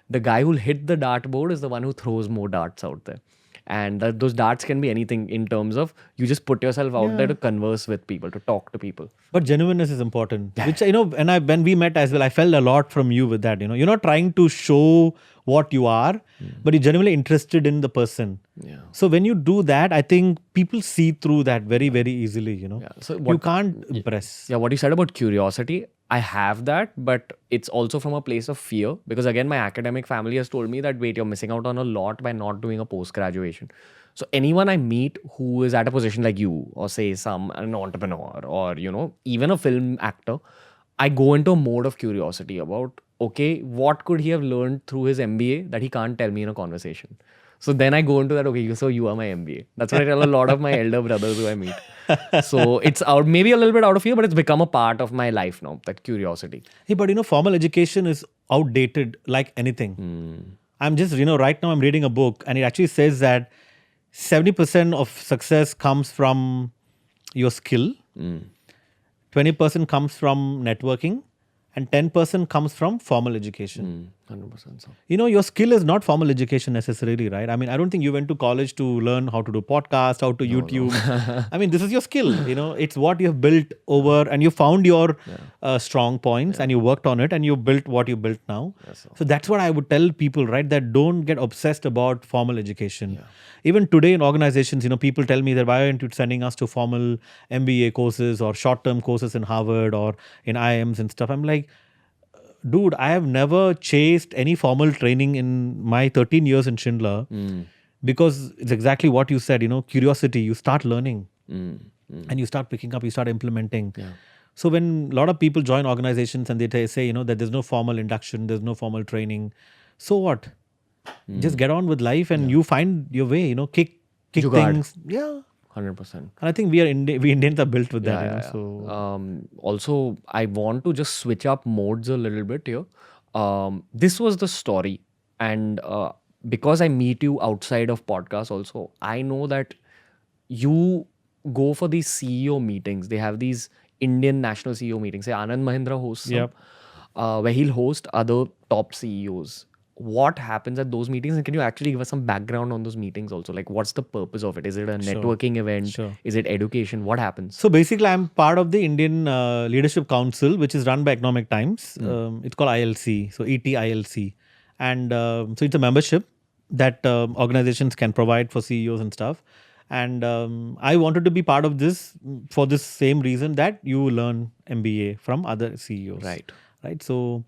the guy who'll hit the dart board is the one who throws more darts out there. And those darts can be anything in terms of you just put yourself out there to converse with people, to talk to people. But genuineness is important, which, when we met as well, I felt a lot from you with that. You're not trying to show what you are, but you're genuinely interested in the person. Yeah. So when you do that, I think people see through that very, very easily, Yeah. So you can't impress. Yeah, what you said about curiosity, I have that, but it's also from a place of fear, because again, my academic family has told me that, wait, you're missing out on a lot by not doing a post-graduation. So anyone I meet who is at a position like you, or say an entrepreneur, or, even a film actor, I go into a mode of curiosity about, okay, what could he have learned through his MBA that he can't tell me in a conversation? So then I go into that, okay, so you are my MBA. That's what I tell a lot of my elder brothers who I meet. So it's out, maybe a little bit out of fear, but it's become a part of my life now, that curiosity. Hey, but formal education is outdated like anything. I'm just, right now I'm reading a book, and it actually says that 70% of success comes from your skill, 20% comes from networking, and 10% comes from formal education. 100% so. Your skill is not formal education necessarily, right? I mean, I don't think you went to college to learn how to do podcast, how to YouTube. I mean, this is your skill. It's what you have built over, and you found your strong points, and you worked on it, and you built what you built now. So that's what I would tell people, right? That don't get obsessed about formal education. Even today in organizations, people tell me that, why aren't you sending us to formal MBA courses or short-term courses in Harvard or in IIMs and stuff? I'm like, dude, I have never chased any formal training in my 13 years in Schindler, because it's exactly what you said, curiosity. You start learning and you start picking up, you start implementing. So when a lot of people join organizations and they say, that there's no formal induction, there's no formal training, so what? Just get on with life, and you find your way, kick Jugaad. things. Yeah. 100%. And I think we Indians are built with that. So also, I want to just switch up modes a little bit here. This was the story. And because I meet you outside of podcasts also, I know that you go for these CEO meetings. They have these Indian national CEO meetings. Say Anand Mahindra hosts some, where he'll host other top CEOs. What happens at those meetings, and can you actually give us some background on those meetings also? Like, what's the purpose of it? Is it a networking event? Is it education? What happens? So basically, I'm part of the Indian Leadership Council, which is run by Economic Times. It's called ILC, so ETILC. And so it's a membership that organizations can provide for CEOs and stuff. And I wanted to be part of this for this same reason, that you learn MBA from other CEOs. Right. So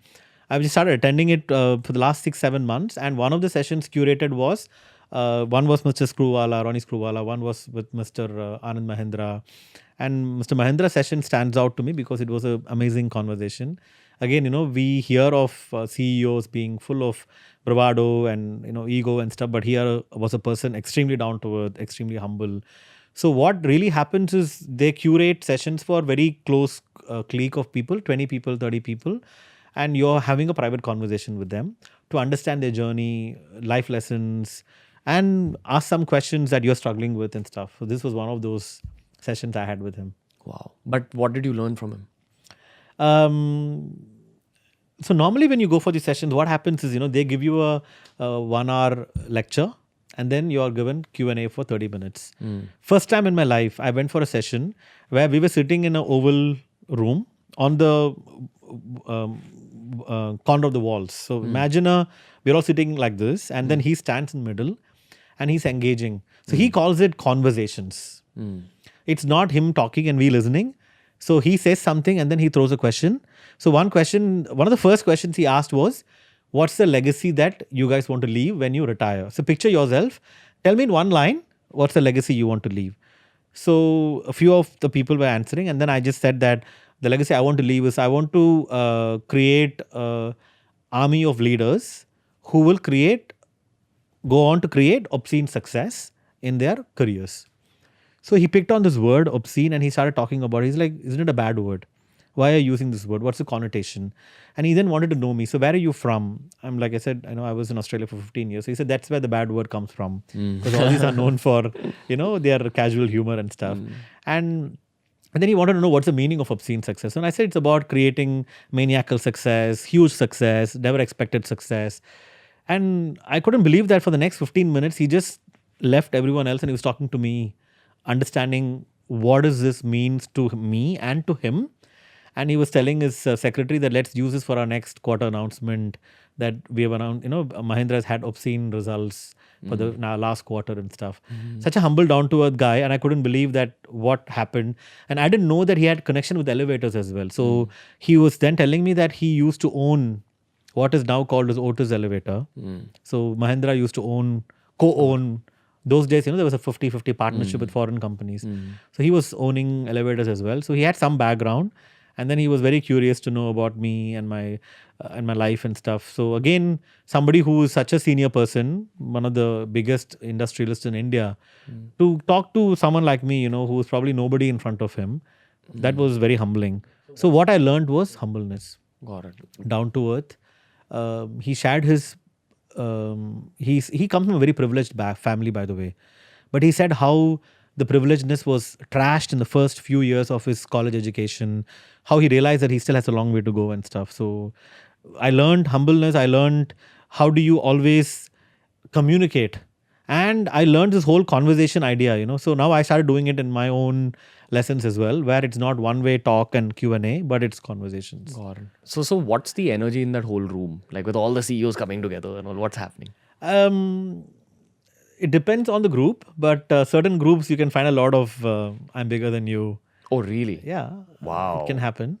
I've just started attending it for the last 6-7 months. And one of the sessions curated was, one was Mr. Screwwala, Ronnie Screwwala. One was with Mr. Anand Mahindra. And Mr. Mahindra's session stands out to me because it was an amazing conversation. Again, we hear of CEOs being full of bravado and, ego and stuff. But here was a person extremely down to earth, extremely humble. So what really happens is they curate sessions for very close clique of people, 20 people, 30 people, and you're having a private conversation with them to understand their journey, life lessons, and ask some questions that you're struggling with and stuff. So this was one of those sessions I had with him. Wow. But what did you learn from him? So normally when you go for these sessions, what happens is, they give you a 1 hour lecture and then you are given Q&A for 30 minutes. First time in my life, I went for a session where we were sitting in an oval room on the corner of the walls. So imagine we're all sitting like this and then he stands in the middle and he's engaging. So he calls it conversations. It's not him talking and we listening. So he says something and then he throws a question. So one of the first questions he asked was, what's the legacy that you guys want to leave when you retire? So picture yourself. Tell me in one line, what's the legacy you want to leave? So a few of the people were answering. And then I just said that the legacy I want to leave is I want to create an army of leaders who will go on to create obscene success in their careers. So he picked on this word obscene and he started talking about it. He's like, isn't it a bad word? Why are you using this word? What's the connotation? And he then wanted to know me. So where are you from? I'm like I said, I was in Australia for 15 years. So he said, that's where the bad word comes from. Because all these are known for, their casual humor and stuff. And then he wanted to know what's the meaning of obscene success. And I said, it's about creating maniacal success, huge success, never expected success. And I couldn't believe that for the next 15 minutes, he just left everyone else and he was talking to me, understanding what does this means to me and to him. And he was telling his secretary that let's use this for our next quarter announcement that we have announced. Mahindra has had obscene results for the last quarter and stuff. Such a humble, down-to-earth guy. And I couldn't believe that what happened. And I didn't know that he had connection with elevators as well. So he was then telling me that he used to own what is now called as Otis Elevator. So Mahindra used to co-own. Those days, there was a 50-50 partnership with foreign companies. So he was owning elevators as well. So he had some background. And then he was very curious to know about me and my life and stuff. So again, somebody who is such a senior person, one of the biggest industrialists in India, to talk to someone like me, who was probably nobody in front of him, that was very humbling. So what I learned was humbleness. Got it. Down to earth. He shared his... he comes from a very privileged family, by the way. But he said how the privilegedness was trashed in the first few years of his college education, how he realized that he still has a long way to go and stuff. So I learned humbleness. I learned how do you always communicate. And I learned this whole conversation idea, So now I started doing it in my own lessons as well, where it's not one-way talk and Q&A, but it's conversations. Got it. So what's the energy in that whole room? Like with all the CEOs coming together and all, what's happening? It depends on the group, but certain groups you can find a lot of I'm bigger than you. Oh, really? Yeah. Wow. It can happen.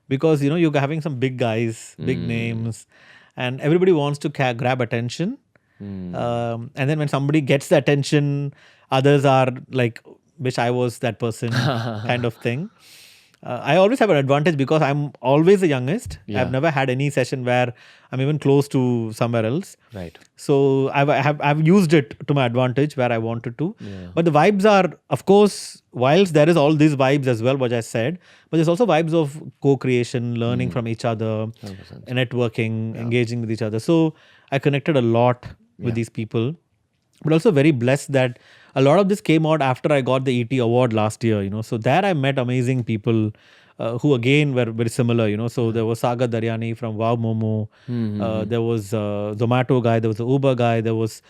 Because, you're having some big guys, big names, and everybody wants to grab attention. And then when somebody gets the attention, others are like, wish I was that person kind of thing. I always have an advantage because I'm always the youngest. Yeah. I've never had any session where I'm even close to somewhere else. Right. So I've used it to my advantage where I wanted to. Yeah. But the vibes are, of course, whilst there is all these vibes as well, what I said, but there's also vibes of co-creation, learning from each other, 100%. networking, engaging with each other. So I connected a lot with these people. But also very blessed that a lot of this came out after I got the ET award last year, So there I met amazing people who again were very similar, So there was Sagar Daryani from Wow Momo. There was Zomato guy. There was the Uber guy. There was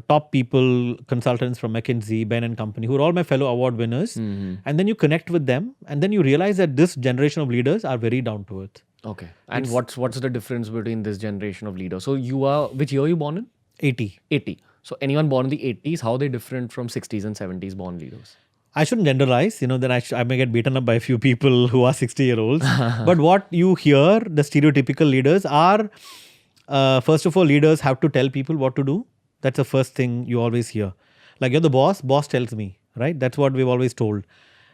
top people, consultants from McKinsey, Ben and Company, who are all my fellow award winners. And then you connect with them. And then you realize that this generation of leaders are very down to earth. Okay. And what's the difference between this generation of leaders? So which year are you born in? 80. 80. So anyone born in the 80s, how are they different from 60s and 70s born leaders? I shouldn't generalize, then I may get beaten up by a few people who are 60-year-olds. But what you hear, the stereotypical leaders are, first of all, leaders have to tell people what to do. That's the first thing you always hear. Like, you're the boss tells me, right? That's what we've always told.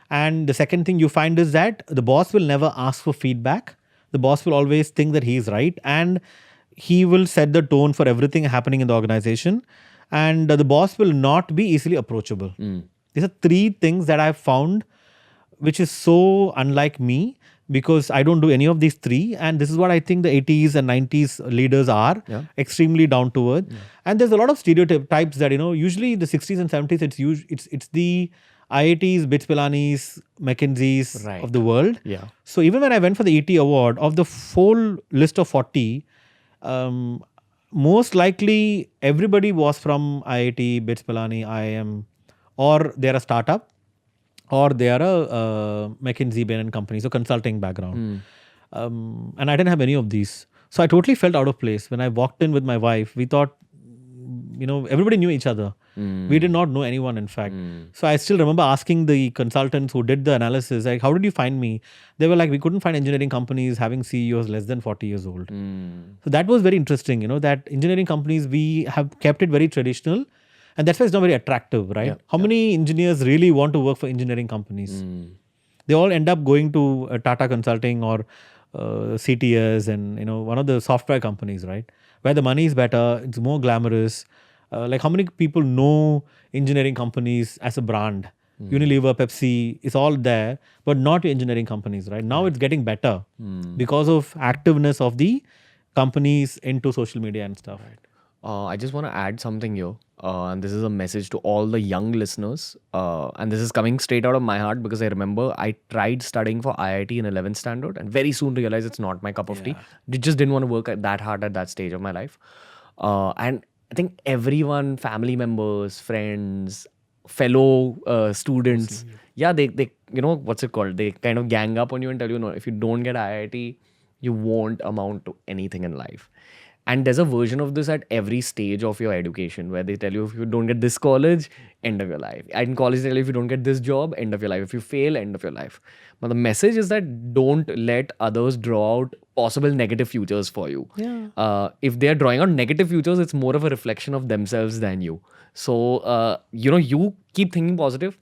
And the second thing you find is that the boss will never ask for feedback. The boss will always think that he's right. And he will set the tone for everything happening in the organization. And the boss will not be easily approachable. These are three things that I've found which is so unlike me, because I don't do any of these three. And this is what I think the 80s and 90s leaders are, extremely down to earth. And there's a lot of stereotypes that, usually in the 60s and 70s, it's the IITs, BITS Pilanis, McKinseys of the world. Yeah. So even when I went for the ET award, of the full list of 40, most likely everybody was from IIT, BITS Pilani, IIM, or they're a startup, or they are a McKinsey Bain and Company, so consulting background. And I didn't have any of these. So I totally felt out of place. When I walked in with my wife, we thought, everybody knew each other. We did not know anyone, in fact. So I still remember asking the consultants who did the analysis, like, how did you find me? They were like, we couldn't find engineering companies having CEOs less than 40 years old. So that was very interesting, that engineering companies, we have kept it very traditional. And that's why it's not very attractive, right? How many engineers really want to work for engineering companies? They all end up going to Tata Consulting or CTS and, one of the software companies, right? Where the money is better, it's more glamorous. Like how many people know engineering companies as a brand? Unilever, Pepsi, it's all there, but not engineering companies, right? Now it's getting better because of activeness of the companies into social media and stuff. I just want to add something here. And this is a message to all the young listeners. And this is coming straight out of my heart because I remember I tried studying for IIT in 11th standard and very soon realized it's not my cup of tea. I just didn't want to work that hard at that stage of my life. And I think everyone, family members, friends, fellow students, they what's it called? They kind of gang up on you and tell you, no, if you don't get IIT, you won't amount to anything in life. And there's a version of this at every stage of your education where they tell you if you don't get this college, end of your life. And in college, they tell you if you don't get this job, end of your life. If you fail, end of your life. But the message is that don't let others draw out possible negative futures for you. If they're drawing out negative futures, it's more of a reflection of themselves than you. So, you keep thinking positive.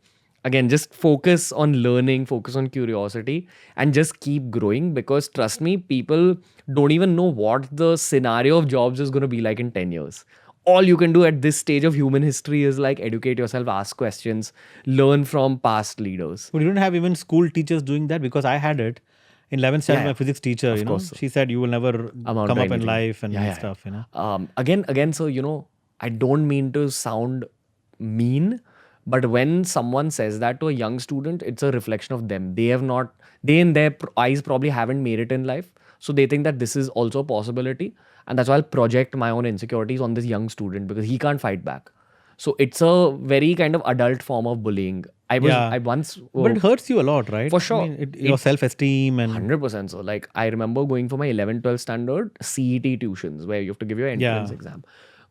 Again, just focus on learning, focus on curiosity, and just keep growing because trust me, people don't even know what the scenario of jobs is going to be like in 10 years. All you can do at this stage of human history is like educate yourself, ask questions, learn from past leaders. But you don't have even school teachers doing that because I had it. In 11th standard, my physics teacher, she said you will never come up in life and stuff, Again, so, I don't mean to sound mean, but when someone says that to a young student, it's a reflection of them. They in their eyes probably haven't made it in life. So they think that this is also a possibility. And that's why I'll project my own insecurities on this young student because he can't fight back. So it's a very kind of adult form of bullying. I once... But it hurts you a lot, right? For sure. Your self-esteem and... 100% so. Like, I remember going for my 11th, 12th standard CET tuitions where you have to give your entrance exam.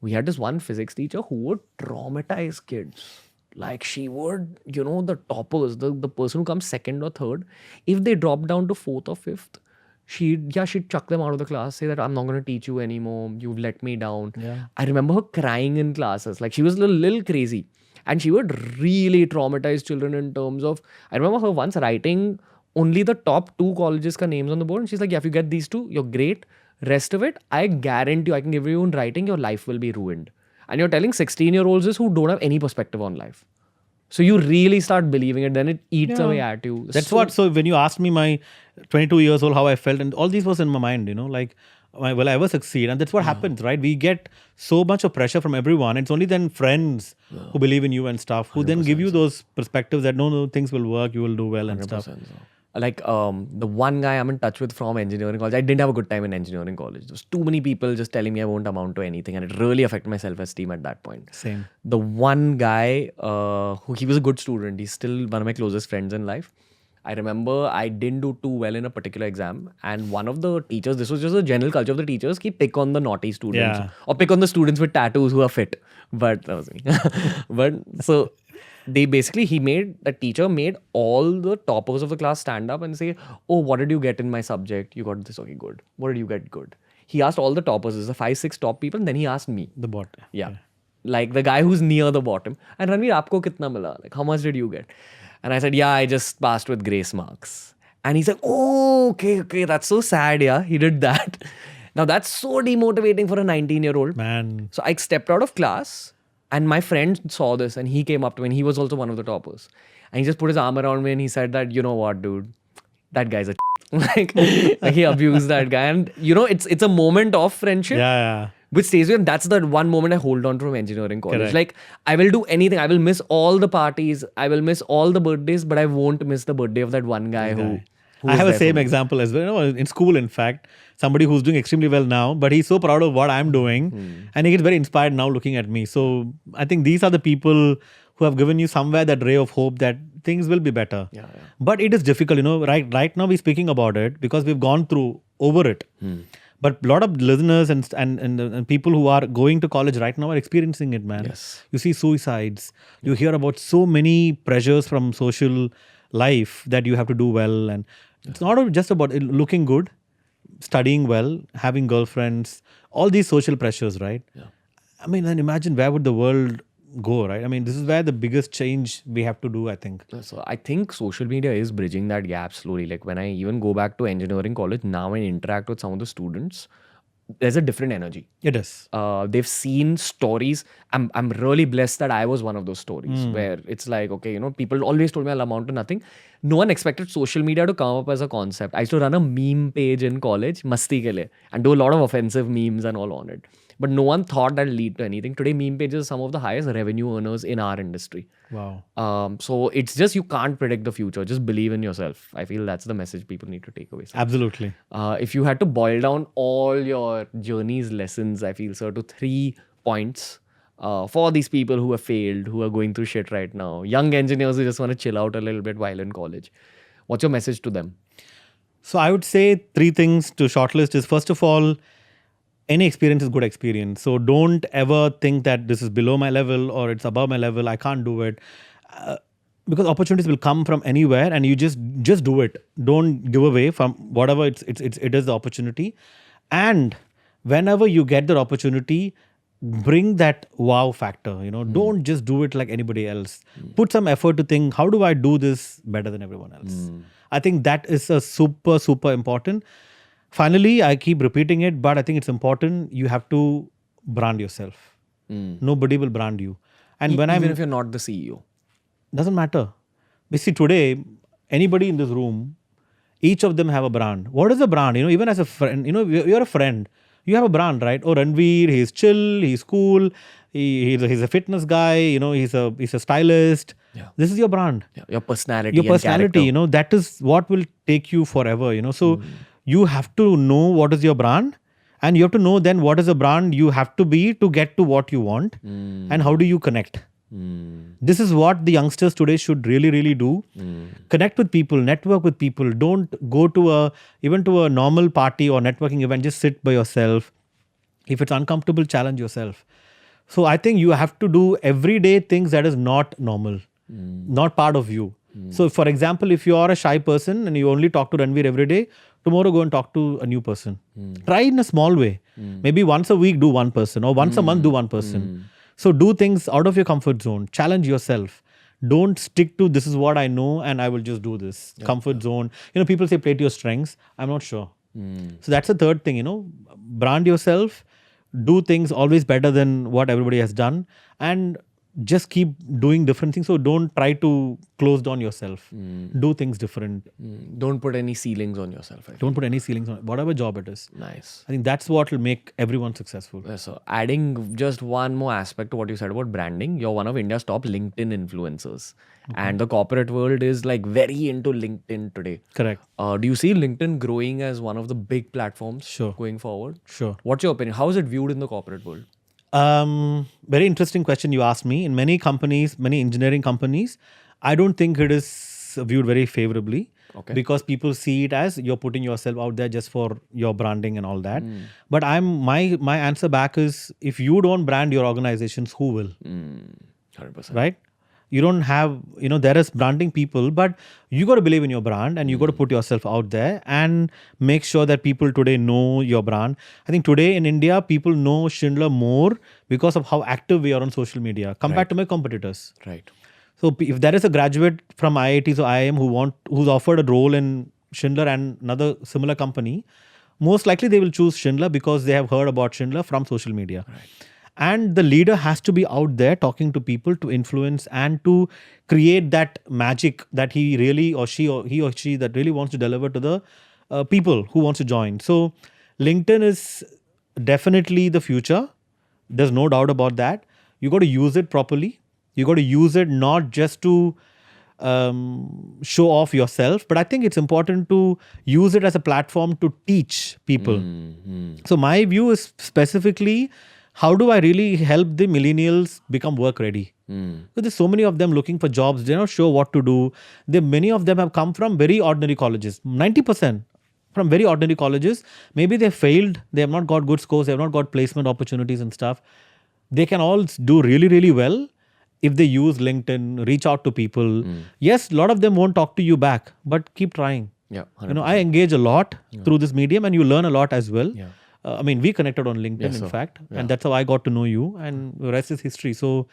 We had this one physics teacher who would traumatize kids. Like she would, the toppers, the person who comes second or third, if they drop down to fourth or fifth, she'd chuck them out of the class, say that I'm not going to teach you anymore. You've let me down. I remember her crying in classes. Like she was a little crazy. And she would really traumatize children in terms of, I remember her once writing only the top 2 colleges ka names on the board. And she's like, yeah, if you get these 2, you're great. Rest of it, I guarantee you, I can give you in writing, your life will be ruined. And you're telling 16-year-olds this who don't have any perspective on life. So you really start believing it, then it eats away at you. So when you asked me my 22 years old how I felt, and all this was in my mind, like, will I ever succeed? And that's what happens, right? We get so much of pressure from everyone. It's only then friends who believe in you and stuff, who then give you those perspectives that no, things will work, you will do well and stuff. Like the one guy I'm in touch with from engineering college, I didn't have a good time in engineering college. There was too many people just telling me I won't amount to anything, and it really affected my self-esteem at that point. Same. The one guy, he was a good student. He's still one of my closest friends in life. I remember I didn't do too well in a particular exam, and one of the teachers, this was just a general culture of the teachers, pick on the naughty students or pick on the students with tattoos who are fit. But that was me. But so the teacher made all the toppers of the class stand up and say, oh, what did you get in my subject? You got this, okay, good. What did you get? Good. He asked all the toppers, there's the 5-6 top people, and then he asked me. The bot. Yeah. Like the guy who's near the bottom. And Ranveer, aapko kitna mila? Like, how much did you get? And I said, yeah, I just passed with grace marks. And he's like, oh, okay, that's so sad, yeah. He did that. Now, that's so demotivating for a 19-year-old. Man. So I stepped out of class. And my friend saw this and he came up to me and he was also one of the toppers. And he just put his arm around me and he said that, you know what, dude, that guy's a like he abused that guy. And it's a moment of friendship. Yeah. Which stays with, and that's the one moment I hold on to from engineering college. Correct. Like, I will do anything. I will miss all the parties. I will miss all the birthdays, but I won't miss the birthday of that one guy who I have was a there same for me. example as well. In school, in fact, somebody who's doing extremely well now, but he's so proud of what I'm doing, and he gets very inspired now looking at me. So I think these are the people who have given you somewhere that ray of hope that things will be better. Yeah. But it is difficult, Right now we're speaking about it because we've gone through over it. But a lot of listeners and people who are going to college right now are experiencing it, man. Yes. You see suicides. You hear about so many pressures from social life that you have to do well. And it's not just about looking good, studying well, having girlfriends, all these social pressures, right? Yeah. I mean, then imagine where would the world go, right? I mean, this is where the biggest change we have to do, I think. So I think social media is bridging that gap slowly. Like when I even go back to engineering college now and interact with some of the students, there's a different energy. It is. They've seen stories. I'm really blessed that I was one of those stories where it's like, okay, people always told me I'll amount to nothing. No one expected social media to come up as a concept. I used to run a meme page in college, Masti ke liye, and do a lot of offensive memes and all on it. But no one thought that'll lead to anything. Today, meme pages are some of the highest revenue earners in our industry. Wow. So it's just you can't predict the future. Just believe in yourself. I feel that's the message people need to take away. Absolutely. If you had to boil down all your journey's lessons, I feel, sir, to 3 points for these people who have failed, who are going through shit right now, young engineers who just want to chill out a little bit while in college. What's your message to them? So I would say 3 things to shortlist is, first of all, any experience is good experience. So don't ever think that this is below my level or it's above my level. I can't do it. Because opportunities will come from anywhere, and you just do it. Don't give away from whatever it is the opportunity. And whenever you get that opportunity, bring that wow factor. Don't just do it like anybody else. Put some effort to think, how do I do this better than everyone else? I think that is a super, super important. Finally, I keep repeating it, but I think it's important. You have to brand yourself. Nobody will brand you. And Even if you're not the CEO. Doesn't matter. You see, today, anybody in this room, each of them have a brand. What is a brand? Even as a friend, you're a friend. You have a brand, right? Oh, Ranveer, he's chill, he's cool, he's a fitness guy, he's a stylist. Yeah. This is your brand. Yeah, your personality. Your personality, that is what will take you forever, So you have to know what is your brand, and you have to know then what is the brand you have to be to get to what you want, and how do you connect. This is what the youngsters today should really, really do. Connect with people, network with people. Don't go to even to a normal party or networking event. Just sit by yourself. If it's uncomfortable, challenge yourself. So I think you have to do everyday things that is not normal, not part of you. So for example, if you are a shy person and you only talk to Ranveer every day, tomorrow go and talk to a new person. Try in a small way. Maybe once a week do one person, or once a month do one person. So do things out of your comfort zone. Challenge yourself. Don't stick to this is what I know and I will just do this. Comfort zone. People say play to your strengths. I'm not sure. So that's the third thing, brand yourself. Do things always better than what everybody has done. And just keep doing different things. So don't try to close down yourself. Do things different. Don't put any ceilings on yourself. Don't put any ceilings on whatever job it is. Nice. I think that's what will make everyone successful. So adding just one more aspect to what you said about branding, you're one of India's top LinkedIn influencers. And the corporate world is like very into LinkedIn today. Correct. Do you see LinkedIn growing as one of the big platforms going forward? Sure. What's your opinion? How is it viewed in the corporate world? Very interesting question you asked me. In many companies, many engineering companies, I don't think it is viewed very favorably. Okay. Because people see it as you're putting yourself out there just for your branding and all that. But my answer back is, if you don't brand your organizations, who will? 100%. Right? You don't have, there is branding people, but you got to believe in your brand and you got to put yourself out there and make sure that people today know your brand. I think today in India, people know Schindler more because of how active we are on social media compared to my competitors. Right. So if there is a graduate from IITs or IIM who's offered a role in Schindler and another similar company, most likely they will choose Schindler because they have heard about Schindler from social media. Right. and the leader has to be out there talking to people to influence and to create that magic that he really or she that really wants to deliver to the people who wants to join. So LinkedIn is definitely the future. There's no doubt about that. You got to use it properly. You got to use it not just to show off yourself, but I think it's important to use it as a platform to teach people. So my view is specifically, how do I really help the millennials become work ready? Because there's so many of them looking for jobs. They're not sure what to do. Many of them have come from very ordinary colleges. 90% from very ordinary colleges. Maybe they failed. They have not got good scores. They have not got placement opportunities and stuff. They can all do really, really well if they use LinkedIn, reach out to people. Yes, a lot of them won't talk to you back, but keep trying. Yeah, I engage a lot through this medium, and you learn a lot as well. Yeah. We connected on LinkedIn, Yes, in sir. fact, and that's how I got to know you, and the rest is history. So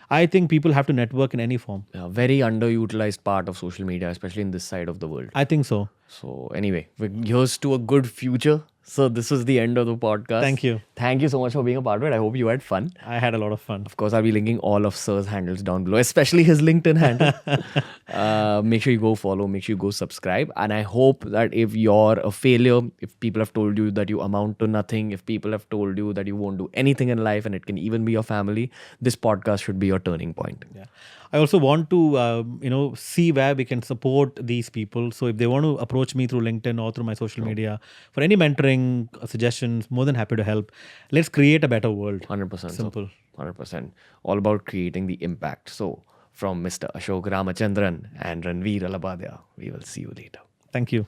I think people have to network in any form. Yeah, very underutilized part of social media, especially in this side of the world. I think so. So anyway, here's to a good future. So this is the end of the podcast. Thank you. Thank you so much for being a part of it. I hope you had fun. I had a lot of fun. Of course, I'll be linking all of Sir's handles down below, especially his LinkedIn handle. Make sure you go follow, make sure you go subscribe. And I hope that if you're a failure, if people have told you that you amount to nothing, if people have told you that you won't do anything in life, and it can even be your family, this podcast should be your turning point. Yeah. I also want to, see where we can support these people. So if they want to approach me through LinkedIn or through my social media for any mentoring suggestions, more than happy to help. Let's create a better world. 100%. Simple. 100%. All about creating the impact. So from Mr. Ashok Ramachandran and Ranveer, we will see you later. Thank you.